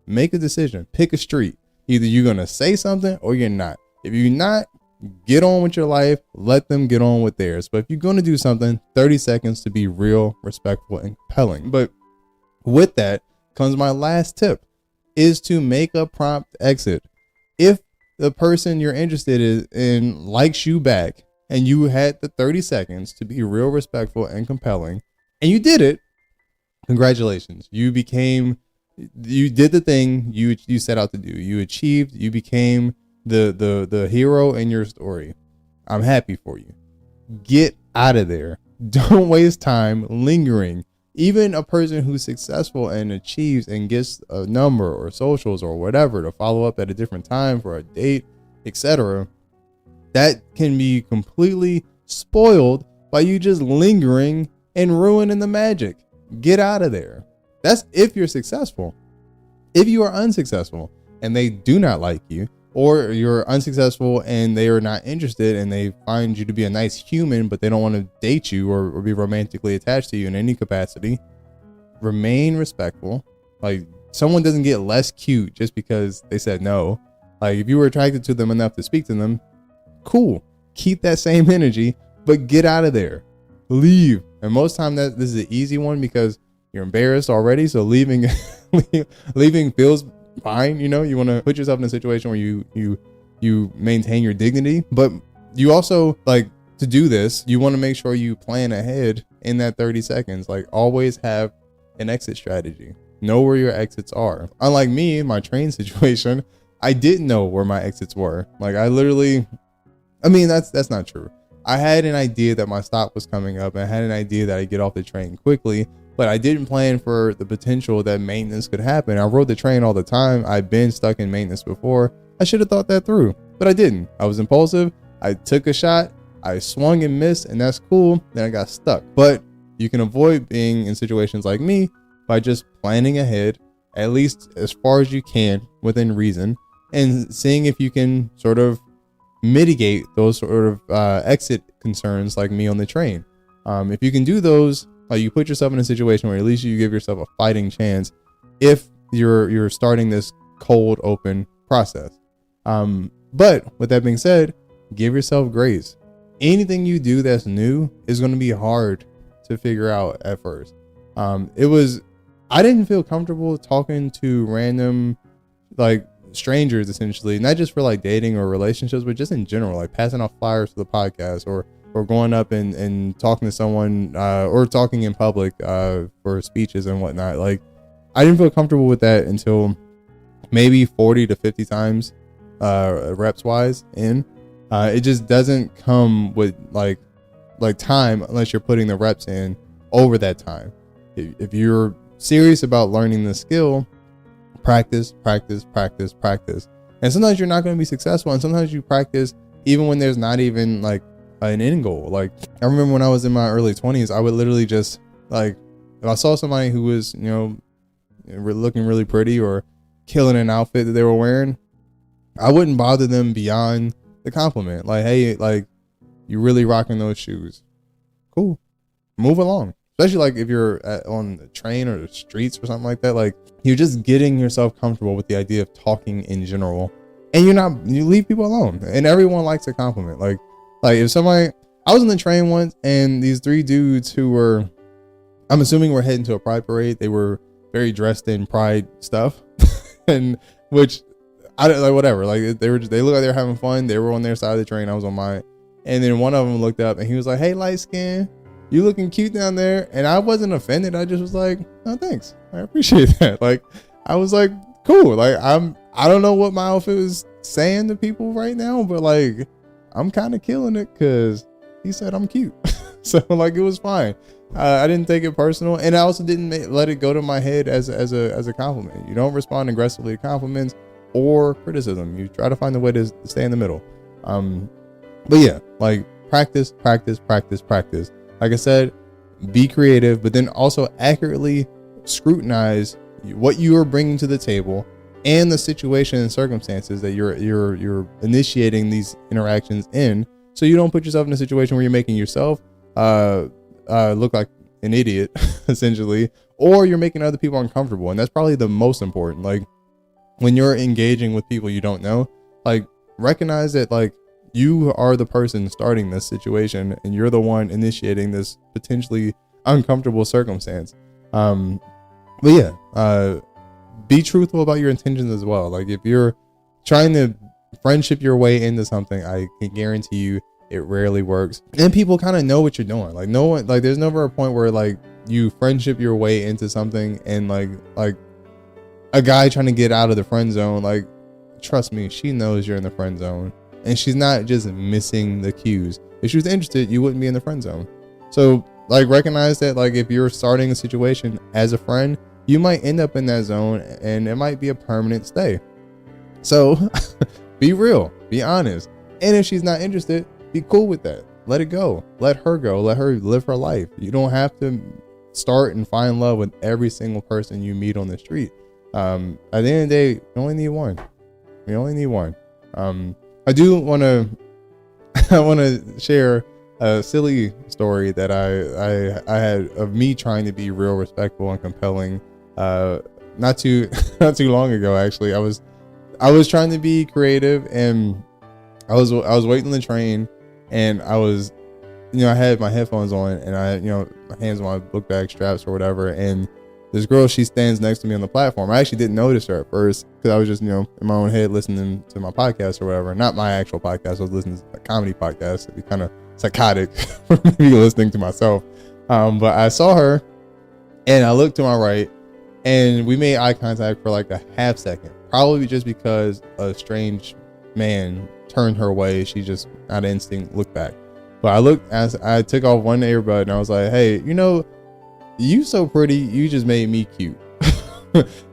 make a decision. Pick a street. Either you're going to say something or you're not. If you're not, get on with your life. Let them get on with theirs. But if you're going to do something, 30 seconds to be real, respectful, and compelling. But with that comes my last tip, is to make a prompt exit. If the person you're interested in likes you back and you had the 30 seconds to be real, respectful, and compelling, and you did it, congratulations. You did the thing you set out to do. You achieved. You became the hero in your story. I'm happy for you. Get out of there. Don't waste time lingering. Even a person who's successful and achieves and gets a number or socials or whatever to follow up at a different time for a date, etc., that can be completely spoiled by you just lingering and ruining the magic. Get out of there. That's if you're successful. If you are unsuccessful and they do not like you, or you're unsuccessful and they are not interested and they find you to be a nice human, but they don't want to date you or be romantically attached to you in any capacity, remain respectful. Like, someone doesn't get less cute just because they said no. Like, if you were attracted to them enough to speak to them, cool. Keep that same energy, but get out of there. Leave. And most time this is an easy one because you're embarrassed already. So leaving feels fine. You want to put yourself in a situation where you maintain your dignity, but you also, to do this, you want to make sure you plan ahead in that 30 seconds. Like, always have an exit strategy. Know where your exits are. Unlike me in my train situation, I didn't know where my exits were. Like, that's not true. I had an idea that my stop was coming up, and I had an idea that I'd get off the train quickly, but I didn't plan for the potential that maintenance could happen. I rode the train all the time. I've been stuck in maintenance before. I should have thought that through, but I didn't. I was impulsive. I took a shot. I swung and missed, and that's cool. Then I got stuck. But you can avoid being in situations like me by just planning ahead, at least as far as you can within reason, and seeing if you can sort of mitigate those sort of exit concerns like me on the train. If you can do those, you put yourself in a situation where at least you give yourself a fighting chance if you're starting this cold open process. But with that being said, give yourself grace. Anything you do that's new is going to be hard to figure out at first. I didn't feel comfortable talking to random strangers, essentially, not just for dating or relationships, but just in general, passing off flyers for the podcast or going up and talking to someone or talking in public for speeches and whatnot. I didn't feel comfortable with that until maybe 40 to 50 times reps wise in. It just doesn't come with time unless you're putting the reps in over that time. If you're serious about learning the skill, practice. And sometimes you're not going to be successful, and sometimes you practice even when there's not even an end goal. I remember when I was in my early 20s, I would literally just if I saw somebody who was looking really pretty or killing an outfit that they were wearing, I wouldn't bother them beyond the compliment. Like, hey, like, you really rocking those shoes. Cool. Move along. Especially like if you're on the train or the streets or something like that. Like, you're just getting yourself comfortable with the idea of talking in general. And you leave people alone. And everyone likes a compliment. Like if somebody, I was on the train once and these 3 dudes who were, I'm assuming were heading to a pride parade. They were very dressed in pride stuff. And which I don't like, whatever. Like they looked like they were having fun. They were on their side of the train. I was on mine. And then one of them looked up and he was like, hey, light skin, you looking cute down there. And I wasn't offended. I just was like, oh, thanks. I appreciate that. Like, I was like, cool. Like, I don't know what my outfit was saying to people right now, but like, I'm kind of killing it because he said I'm cute. So like, it was fine. I didn't take it personal. And I also didn't let it go to my head as a compliment. You don't respond aggressively to compliments or criticism. You try to find a way to stay in the middle. But yeah, like practice. Like I said, be creative, but then also accurately scrutinize what you are bringing to the table and the situation and circumstances that you're initiating these interactions in, so you don't put yourself in a situation where you're making yourself look like an idiot, essentially, or you're making other people uncomfortable. And that's probably the most important. Like, when you're engaging with people you don't know, like, recognize that like you are the person starting this situation and you're the one initiating this potentially uncomfortable circumstance. But yeah, be truthful about your intentions as well. Like, if you're trying to friendship your way into something, I can guarantee you it rarely works. And people kind of know what you're doing. Like, no one, like, there's never a point where like you friendship your way into something and like a guy trying to get out of the friend zone. Like, trust me, she knows you're in the friend zone and she's not just missing the cues. If she was interested, you wouldn't be in the friend zone. So like, recognize that like if you're starting a situation as a friend, you might end up in that zone and it might be a permanent stay. So be real, be honest. And if she's not interested, be cool with that. Let it go. Let her go. Let her live her life. You don't have to start and find love with every single person you meet on the street. At the end of the day, you only need one. You only need one. I do want to share a silly story that I had of me trying to be real respectful and compelling. Not too long ago, actually. I was trying to be creative and I was waiting on the train and I was, I had my headphones on and I, my hands on my book bag straps or whatever. And this girl, she stands next to me on the platform. I actually didn't notice her at first because I was just, in my own head listening to my podcast or whatever. Not my actual podcast. I was listening to a comedy podcast. It'd be kind of psychotic for me to be listening to myself. But I saw her and I looked to my right and we made eye contact for like a half second, probably just because a strange man turned her way. She just out of instinct looked back. But I looked as I took off one earbud and I was like, hey, you so pretty, you just made me cute.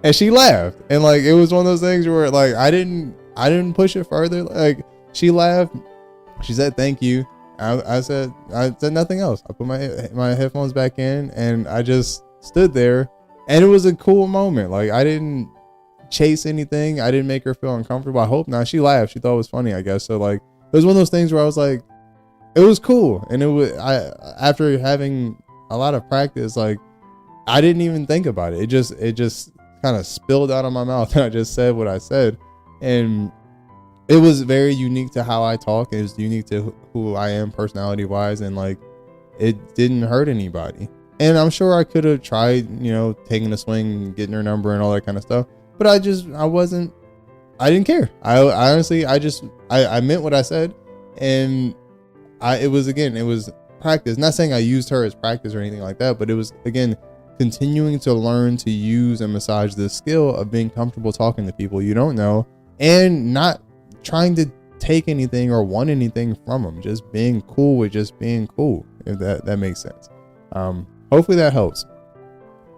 And she laughed. And like, it was one of those things where like, I didn't push it further. Like, she laughed. She said, thank you. I said nothing else. I put my headphones back in and I just stood there and it was a cool moment. Like, I didn't chase anything. I didn't make her feel uncomfortable. I hope not. She laughed. She thought it was funny, I guess. So like, it was one of those things where I was like, it was cool. And after having a lot of practice, like, I didn't even think about it. It just kind of spilled out of my mouth and I just said what I said. And it was very unique to how I talk. It was unique to who I am personality wise. And like, it didn't hurt anybody. And I'm sure I could have tried, taking a swing, getting her number and all that kind of stuff. But I didn't care. I honestly, I meant what I said. And it was practice. Not saying I used her as practice or anything like that, but it was, again, continuing to learn to use and massage the skill of being comfortable talking to people you don't know and not trying to take anything or want anything from them. Just being cool with just being cool, if that makes sense. Hopefully that helps.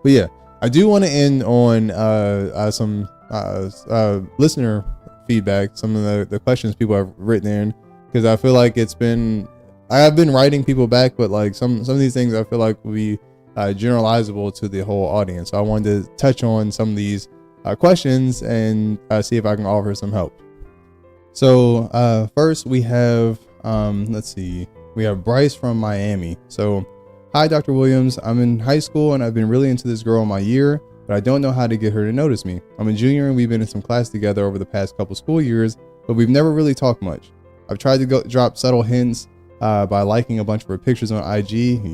But yeah, I do want to end on some listener feedback, some of the questions people have written in, because I feel like I have been writing people back, but like some of these things I feel like will be generalizable to the whole audience. So I wanted to touch on some of these questions and see if I can offer some help. So first we have, let's see, we have Bryce from Miami. So, hi, Dr. Williams. I'm in high school and I've been really into this girl my year, but I don't know how to get her to notice me. I'm a junior and we've been in some class together over the past couple school years, but we've never really talked much. I've tried to drop subtle hints by liking a bunch of her pictures on IG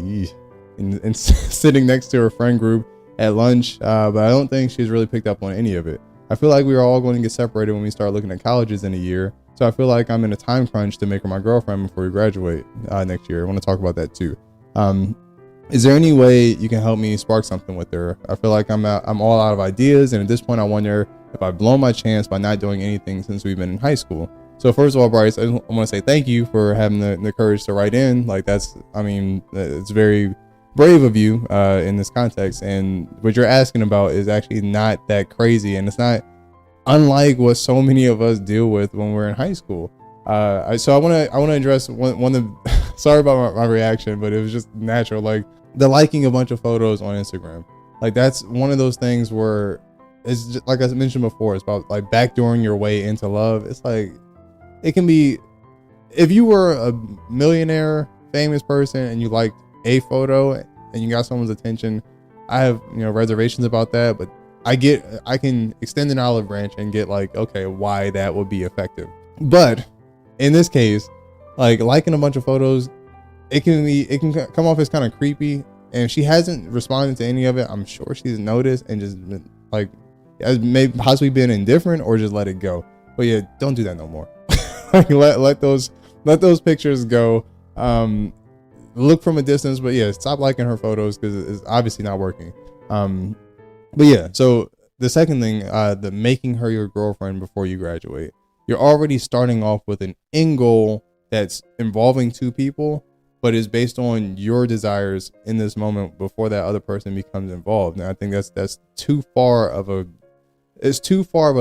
and sitting next to her friend group at lunch, but I don't think she's really picked up on any of it. I feel like we are all going to get separated when we start looking at colleges in a year, so I feel like I'm in a time crunch to make her my girlfriend before we graduate next year. I want to talk about that too. Is there any way you can help me spark something with her? I feel like I'm all out of ideas, and at this point I wonder if I've blown my chance by not doing anything since we've been in high school. So first of all, Bryce, I want to say thank you for having the courage to write in. Like it's very brave of you in this context, and what you're asking about is actually not that crazy, and it's not unlike what so many of us deal with when we're in high school. So I want to address one of sorry about my reaction, but it was just natural. Like the liking a bunch of photos on Instagram, like that's one of those things where it's just, like I mentioned before, it's about like backdooring your way into love. It's like it can be, if you were a millionaire famous person and you liked a photo and you got someone's attention, I have reservations about that, but I can extend an olive branch and get like, okay, why that would be effective. But in this case, like liking a bunch of photos, it can come off as kind of creepy, and if she hasn't responded to any of it, I'm sure she's noticed and just been, like, has maybe possibly been indifferent or just let it go. But yeah, don't do that no more. Like let those pictures go. Look from a distance, but yeah, stop liking her photos because it's obviously not working. But yeah, so the second thing, the making her your girlfriend before you graduate, you're already starting off with an end goal that's involving two people, but is based on your desires in this moment before that other person becomes involved. And I think that's too far of a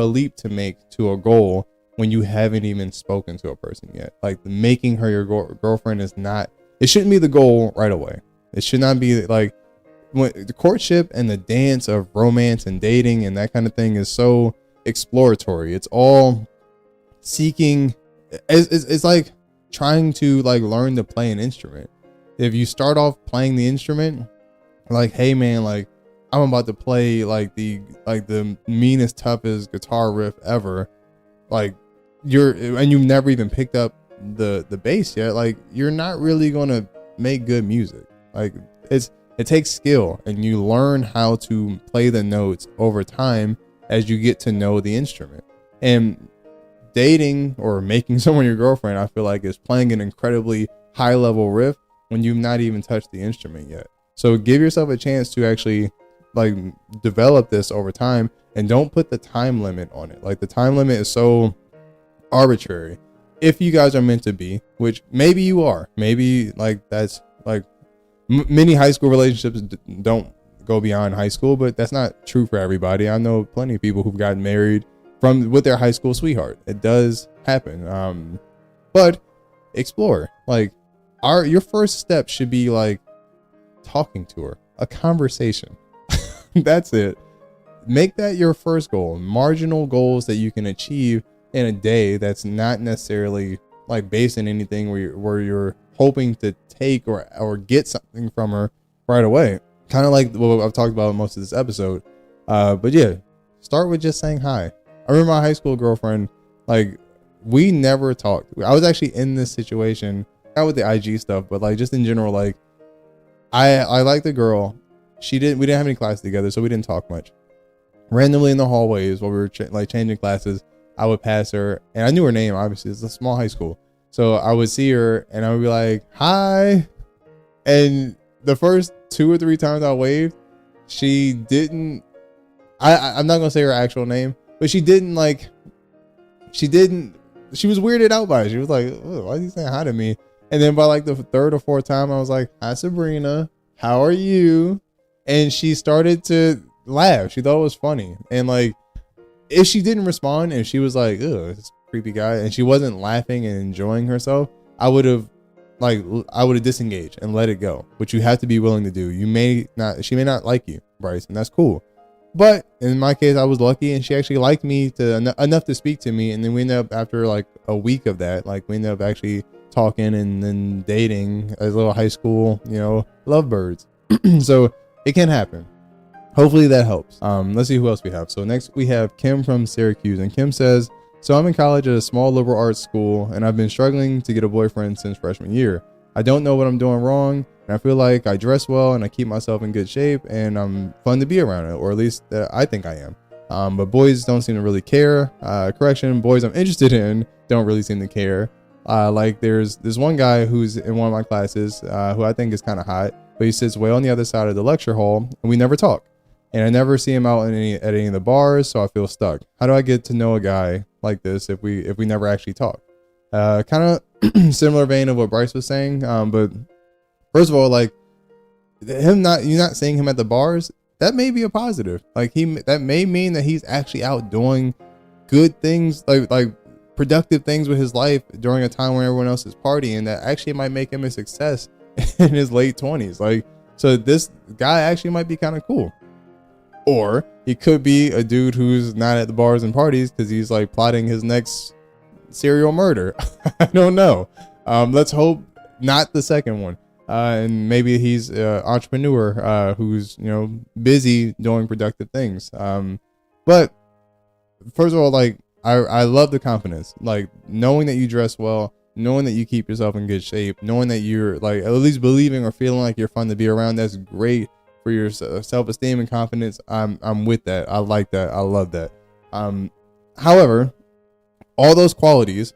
leap to make to a goal when you haven't even spoken to a person yet. Like making her your girlfriend it shouldn't be the goal right away. It should not be like, when the courtship and the dance of romance and dating and that kind of thing is so exploratory. It's all seeking. It's like trying to like learn to play an instrument. If you start off playing the instrument, like, hey man, like I'm about to play like the meanest, toughest guitar riff ever, like you've never even picked up the bass yet, like you're not really gonna make good music. Like it takes skill, and you learn how to play the notes over time as you get to know the instrument. And dating or making someone your girlfriend, I feel like, is playing an incredibly high level riff when you've not even touched the instrument yet. So give yourself a chance to actually like develop this over time, and don't put the time limit on it. Like the time limit is so arbitrary. If you guys are meant to be, which maybe you are, maybe like that's like many high school relationships don't go beyond high school, but that's not true for everybody. I know plenty of people who've gotten married with their high school sweetheart. It does happen. But explore. Like your first step should be like talking to her, a conversation. That's it. Make that your first goal. Marginal goals that you can achieve in a day that's not necessarily like based on anything where you're hoping to take or get something from her right away. Kind of like what I've talked about in most of this episode. But yeah, start with just saying hi. I remember my high school girlfriend, like we never talked. I was actually in this situation, not with the IG stuff, but like just in general, like I liked the girl. We didn't have any classes together, so we didn't talk much. Randomly in the hallways while we were changing classes, I would pass her, and I knew her name, obviously. It's a small high school. So I would see her and I would be like, hi. And the first 2 or 3 times I waved, she didn't, I'm not going to say her actual name, but she was weirded out by it. She was like, oh, why is he saying hi to me? And then by like the 3rd or 4th time, I was like, hi, Sabrina, how are you? And she started to laugh. She thought it was funny. And like, if she didn't respond and she was like, ugh, this creepy guy, and she wasn't laughing and enjoying herself, I would have disengaged and let it go, which you have to be willing to do. She may not like you, Bryce, and that's cool. But in my case, I was lucky, and she actually liked me enough to speak to me. And then we ended up, after like a week of that, like we ended up actually talking and then dating as little high school, lovebirds. So it can happen. Hopefully that helps. Let's see who else we have. So next we have Kim from Syracuse, and Kim says, so I'm in college at a small liberal arts school, and I've been struggling to get a boyfriend since freshman year. I don't know what I'm doing wrong, and I feel like I dress well and I keep myself in good shape, and I'm fun to be around, or at least I think I am. But boys don't seem to really care. Correction, boys I'm interested in don't really seem to care. Like there's one guy who's in one of my classes who I think is kind of hot, but he sits way on the other side of the lecture hall, and we never talk. And I never see him out at any of the bars, so I feel stuck. How do I get to know a guy like this if we never actually talk? Kind of similar vein of what Bryce was saying. But first of all, like you're not seeing him at the bars, that may be a positive. Like that may mean that he's actually out doing good things, like productive things with his life during a time when everyone else is partying. That actually might make him a success in his late 20s. Like, so this guy actually might be kind of cool. Or he could be a dude who's not at the bars and parties because he's like plotting his next serial murder. I don't know. Let's hope not the second one. And maybe he's an entrepreneur who's, busy doing productive things. But first of all, like I love the confidence, like knowing that you dress well, knowing that you keep yourself in good shape, knowing that you're like at least believing or feeling like you're fun to be around. That's great. For your self-esteem and confidence. I'm with that. I like that. I love that. However, all those qualities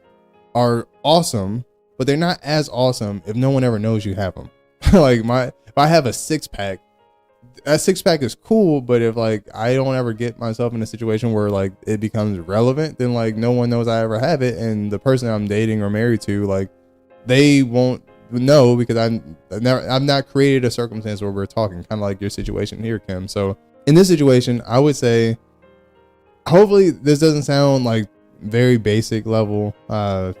are awesome, but they're not as awesome if no one ever knows you have them. Like if I have a six-pack, that six-pack is cool, but if like I don't ever get myself in a situation where like it becomes relevant, then like no one knows I ever have it, and the person I'm dating or married to, like they won't know because I've not created a circumstance where we're talking, kind of like your situation here, Kim. So in this situation, I would say, hopefully this doesn't sound like very basic level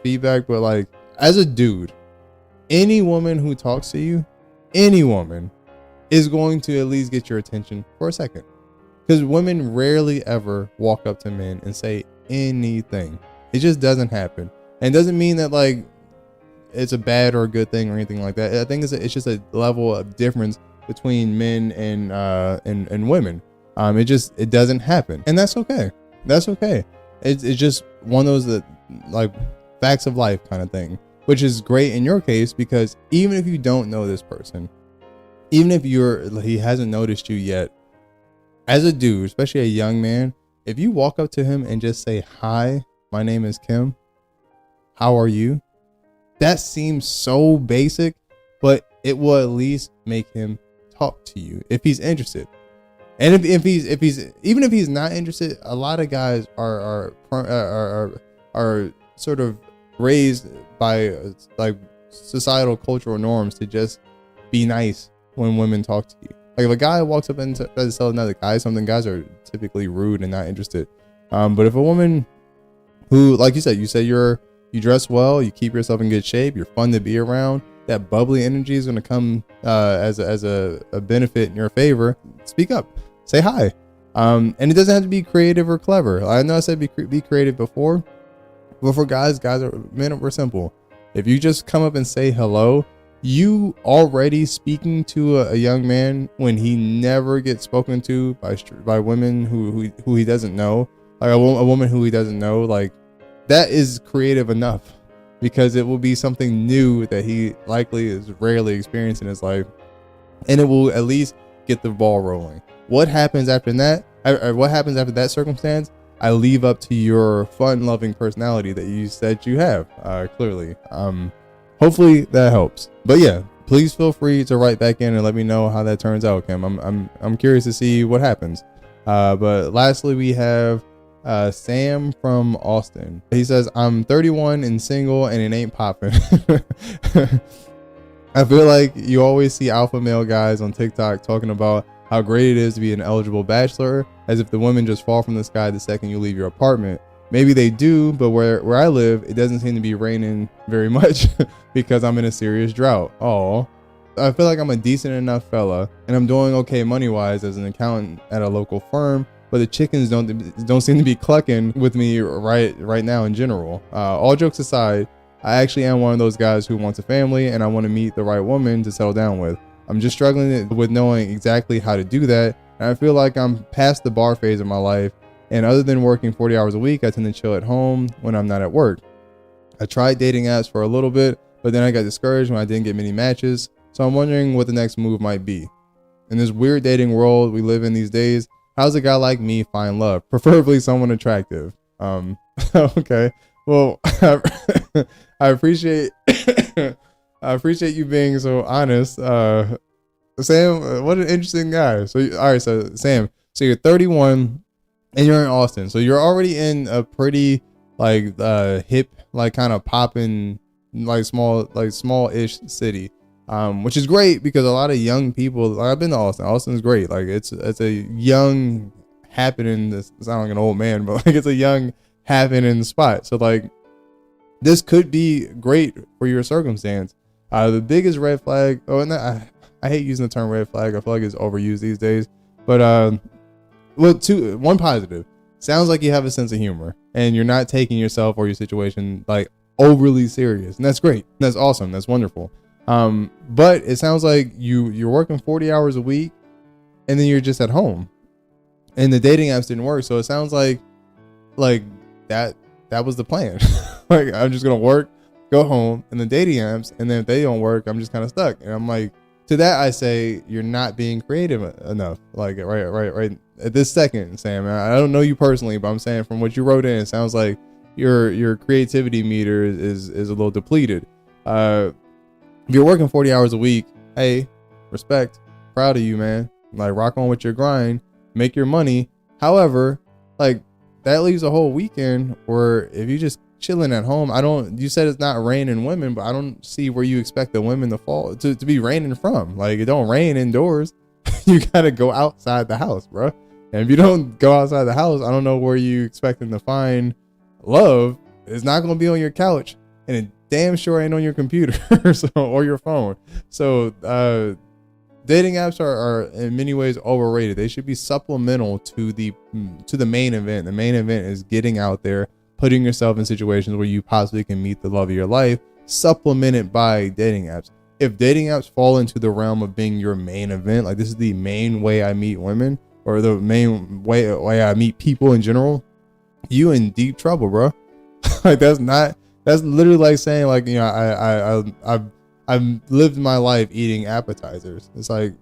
feedback, but like as a dude, any woman who talks to you, any woman is going to at least get your attention for a second, because women rarely ever walk up to men and say anything. It just doesn't happen, and doesn't mean that like it's a bad or a good thing or anything like that. I think it's just a level of difference between men and women. It doesn't happen, and that's okay. That's okay. It's just one of those that like facts of life kind of thing, which is great in your case, because even if you don't know this person, even if he hasn't noticed you yet, as a dude, especially a young man, if you walk up to him and just say, "Hi, my name is Kim. How are you?" That seems so basic, but it will at least make him talk to you if he's interested. And if he's not interested, a lot of guys are sort of raised by like societal cultural norms to just be nice when women talk to you. Like if a guy walks up and tries to tell another guy something, guys are typically rude and not interested. But if a woman who, like you said you dress well, you keep yourself in good shape, you're fun to be around, that bubbly energy is going to come as a benefit in your favor. Speak up, say hi. And it doesn't have to be creative or clever. I know I said be creative before, but for men are simple. If you just come up and say hello, you already speaking to a young man when he never gets spoken to by women who he doesn't know, like a woman who he doesn't know, like that is creative enough, because it will be something new that he likely is rarely experienced in his life, and it will at least get the ball rolling. What happens after that? What happens after that circumstance? I leave up to your fun-loving personality that you said you have. Clearly, hopefully that helps. But yeah, please feel free to write back in and let me know how that turns out, Kim. I'm curious to see what happens. But lastly, we have Sam from Austin. He says, I'm 31 and single and it ain't popping. I feel like you always see alpha male guys on TikTok talking about how great it is to be an eligible bachelor, as if the women just fall from the sky the second you leave your apartment. Maybe they do, but where I live, it doesn't seem to be raining very much because I'm in a serious drought. Oh, I feel like I'm a decent enough fella and I'm doing okay money wise as an accountant at a local firm, but the chickens don't seem to be clucking with me right now in general. All jokes aside, I actually am one of those guys who wants a family and I want to meet the right woman to settle down with. I'm just struggling with knowing exactly how to do that. And I feel like I'm past the bar phase of my life. And other than working 40 hours a week, I tend to chill at home when I'm not at work. I tried dating apps for a little bit, but then I got discouraged when I didn't get many matches. So I'm wondering what the next move might be. In this weird dating world we live in these days, how's a guy like me find love? Preferably someone attractive. Okay. Well, I appreciate I appreciate you being so honest. Sam, what an interesting guy. So, all right. So Sam, so you're 31 and you're in Austin. So you're already in a pretty like hip, like kind of popping, like small-ish city. Which is great because a lot of young people, like I've been to Austin. Austin's great. Like it's a young happening. This sound like an old man, but like it's a young happening spot. So like this could be great for your circumstance. The biggest red flag. Oh, and I hate using the term red flag. I feel like it's overused these days. But one positive. Sounds like you have a sense of humor and you're not taking yourself or your situation like overly serious, and that's great. That's awesome. That's wonderful. But it sounds like you're working 40 hours a week and then you're just at home and the dating apps didn't work. So it sounds like that was the plan. Like I'm just going to work, go home and the dating apps. And then if they don't work, I'm just kind of stuck. And I'm like, to that, I say you're not being creative enough. Like right at this second, Sam, I don't know you personally, but I'm saying from what you wrote in, it sounds like your creativity meter is a little depleted. If you're working 40 hours a week, hey, respect, proud of you, man. Like rock on with your grind, make your money. However, like that leaves a whole weekend where if you just chilling at home, you said it's not raining women, but I don't see where you expect the women to be raining from. Like it don't rain indoors. You gotta go outside the house, bro. And if you don't go outside the house, I don't know where you expecting to find love. It's not gonna be on your couch, and it damn sure ain't on your computer or your phone. So dating apps are in many ways overrated. They should be supplemental to the main event. The main event is getting out there, putting yourself in situations where you possibly can meet the love of your life, supplemented by dating apps. If dating apps fall into the realm of being your main event, like this is the main way I meet women or the main way I meet people in general, you in deep trouble, bro. Like that's literally like saying like, you know, I've lived my life eating appetizers. It's like,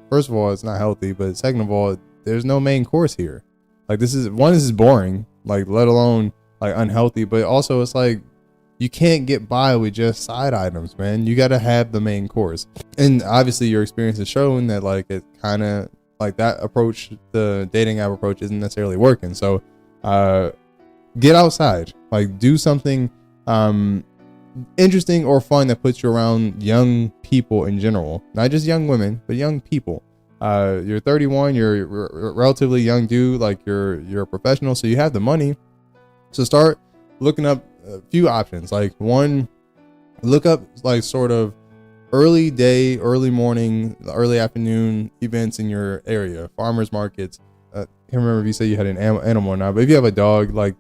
first of all, it's not healthy, but second of all, there's no main course here. Like this is boring, like let alone like unhealthy, but also it's like you can't get by with just side items, man. You got to have the main course. And obviously your experience has shown that like it kind of like that approach, the dating app approach isn't necessarily working. So get outside, like do something interesting or fun that puts you around young people in general, not just young women, but young people. You're 31, you're a relatively young dude, like you're a professional, so you have the money. So start looking up a few options. Like one, look up like sort of early day, early morning, early afternoon events in your area, farmers markets. Can't remember if you said you had an animal or not, but if you have a dog, like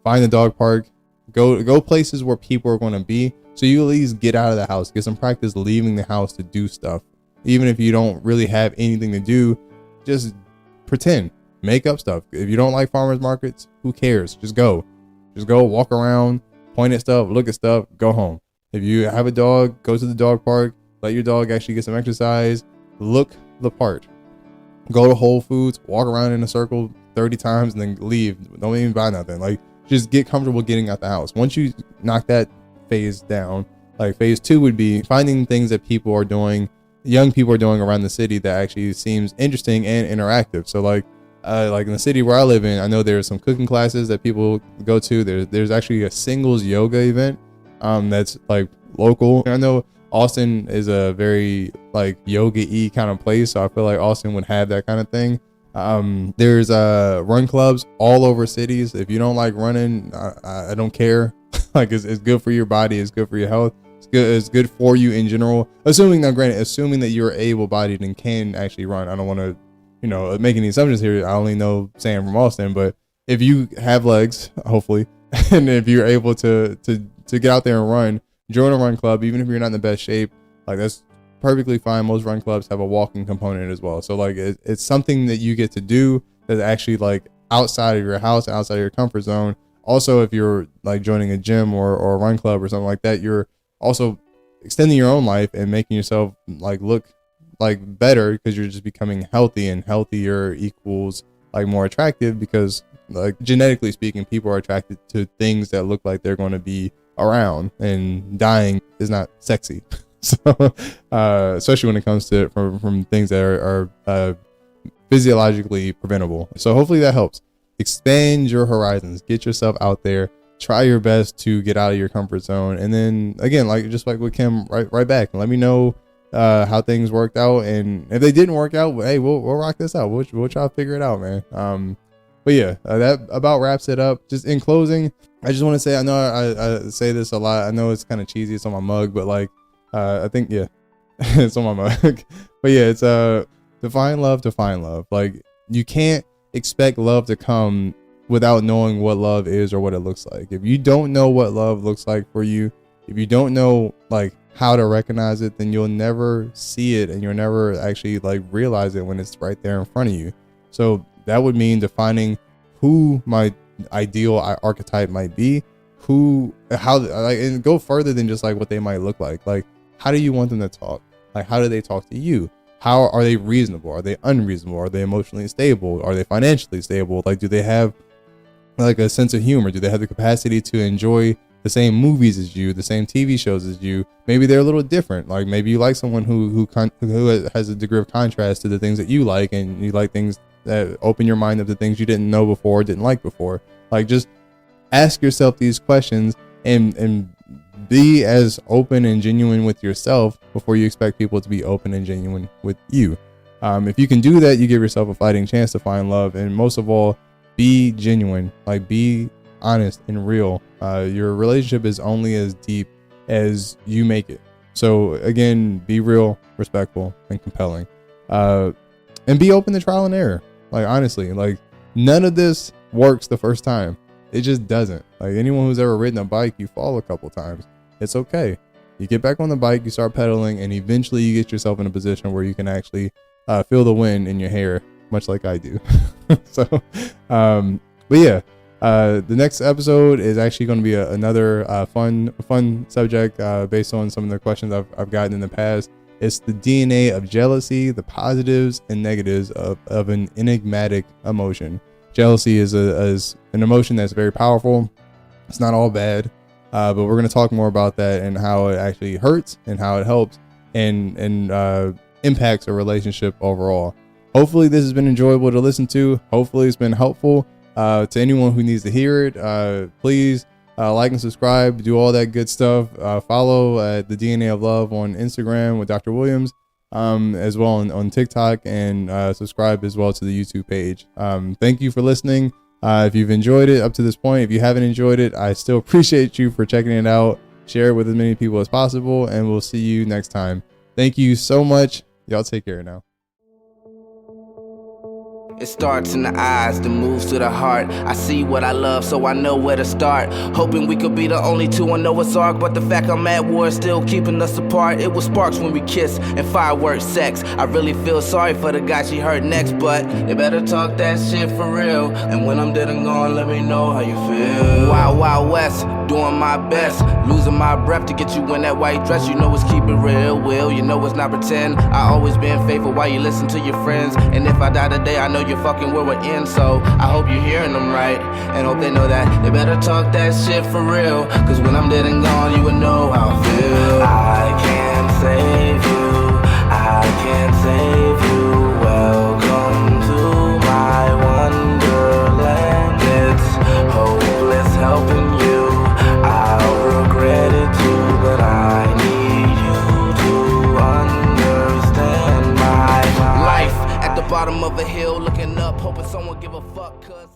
find a dog park, go places where people are going to be. So you at least get out of the house, get some practice leaving the house to do stuff. Even if you don't really have anything to do, just pretend, make up stuff. If you don't like farmers markets, who cares? Just go walk around, point at stuff, look at stuff, go home. If you have a dog, go to the dog park, let your dog actually get some exercise, look the part. Go to Whole Foods, walk around in a circle 30 times and then leave. Don't even buy nothing. Like just get comfortable getting out the house. Once you knock that phase down, like phase 2 would be finding things that people are doing, young people are doing around the city that actually seems interesting and interactive. So like in the city where I live in, I know there's some cooking classes that people go to. There's actually a singles yoga event that's like local. And I know Austin is a very like yoga-y kind of place, so I feel like Austin would have that kind of thing. There's run clubs all over cities. If you don't like running, I don't care. Like it's good for your body, it's good for your health. It's good for you in general. Assuming that you're able-bodied and can actually run. I don't want to, make any assumptions here. I only know Sam from Austin, but if you have legs, hopefully, and if you're able to get out there and run, join a run club, even if you're not in the best shape. Like, that's perfectly fine. Most run clubs have a walking component as well. So like it's something that you get to do that's actually like outside of your house, outside of your comfort zone. Also, if you're like joining a gym or a run club or something like that, you're also extending your own life and making yourself like look like better, because you're just becoming healthy, and healthier equals like more attractive, because like genetically speaking, people are attracted to things that look like they're going to be around, and dying is not sexy. So especially when it comes to from things that are physiologically preventable. So hopefully that helps. Expand your horizons, get yourself out there, try your best to get out of your comfort zone, and then again, like just like with Kim, right back and let me know how things worked out, and if they didn't work out, hey, we'll rock this out. We'll try to figure it out, man. But yeah, that about wraps it up. Just in closing, I just want to say, I know I say this a lot. I know it's kind of cheesy. It's on my mug, but like I think, yeah, it's on my mug. But yeah, it's define love. Like, you can't expect love to come without knowing what love is or what it looks like. If you don't know what love looks like for you, if you don't know like how to recognize it, then you'll never see it, and you'll never actually like realize it when it's right there in front of you. So that would mean defining who my ideal archetype might be, and go further than just like what they might look like. Like, how do you want them to talk? Like, how do they talk to you? How are they reasonable? Are they unreasonable? Are they emotionally stable? Are they financially stable? Like, do they have like a sense of humor? Do they have the capacity to enjoy the same movies as you, the same TV shows as you? Maybe they're a little different. Like, maybe you like someone who has a degree of contrast to the things that you like, and you like things that open your mind up to things you didn't know before, didn't like before. Like, just ask yourself these questions and be as open and genuine with yourself before you expect people to be open and genuine with you. If you can do that, you give yourself a fighting chance to find love. And most of all, be genuine. Like, be honest and real. Your relationship is only as deep as you make it. So again, be real, respectful, and compelling. And be open to trial and error. Like, honestly, like, none of this works the first time. It just doesn't. Like, anyone who's ever ridden a bike, you fall a couple times. It's okay. You get back on the bike, you start pedaling, and eventually you get yourself in a position where you can actually feel the wind in your hair, much like I do. So, but yeah, the next episode is actually going to be another fun subject based on some of the questions I've gotten in the past. It's the DNA of jealousy, the positives and negatives of an enigmatic emotion. Jealousy is an emotion that's very powerful. It's not all bad, but we're going to talk more about that and how it actually hurts and how it helps and impacts a relationship overall. Hopefully this has been enjoyable to listen to. Hopefully it's been helpful to anyone who needs to hear it. Please like and subscribe, do all that good stuff. Follow the DNA of Love on Instagram with Dr. Williams, as well on TikTok, and subscribe as well to the YouTube page. Thank you for listening. If you've enjoyed it up to this point, if you haven't enjoyed it, I still appreciate you for checking it out. Share it with as many people as possible, and we'll see you next time. Thank you so much. Y'all take care now. It starts in the eyes, then moves to the heart. I see what I love, so I know where to start. Hoping we could be the only two on Noah's Ark, but the fact I'm at war is still keeping us apart. It was sparks when we kissed and fireworks sex. I really feel sorry for the guy she hurt next, but you better talk that shit for real. And when I'm dead and gone, let me know how you feel. Wild, wild west, doing my best, losing my breath to get you in that white dress. You know it's keep it real, Will. You know it's not pretend. I always been faithful while you listen to your friends. And if I die today, I know you're fucking where we're in, so I hope you're hearing them right, and hope they know that they better talk that shit for real, cause when I'm dead and gone, you would know how I feel. I can't save you, I can't save you. Welcome to my wonderland. It's hopeless helping you, I'll regret it too, but I need you to understand my life. At the bottom of a hill, looking up, hoping someone give a fuck, cause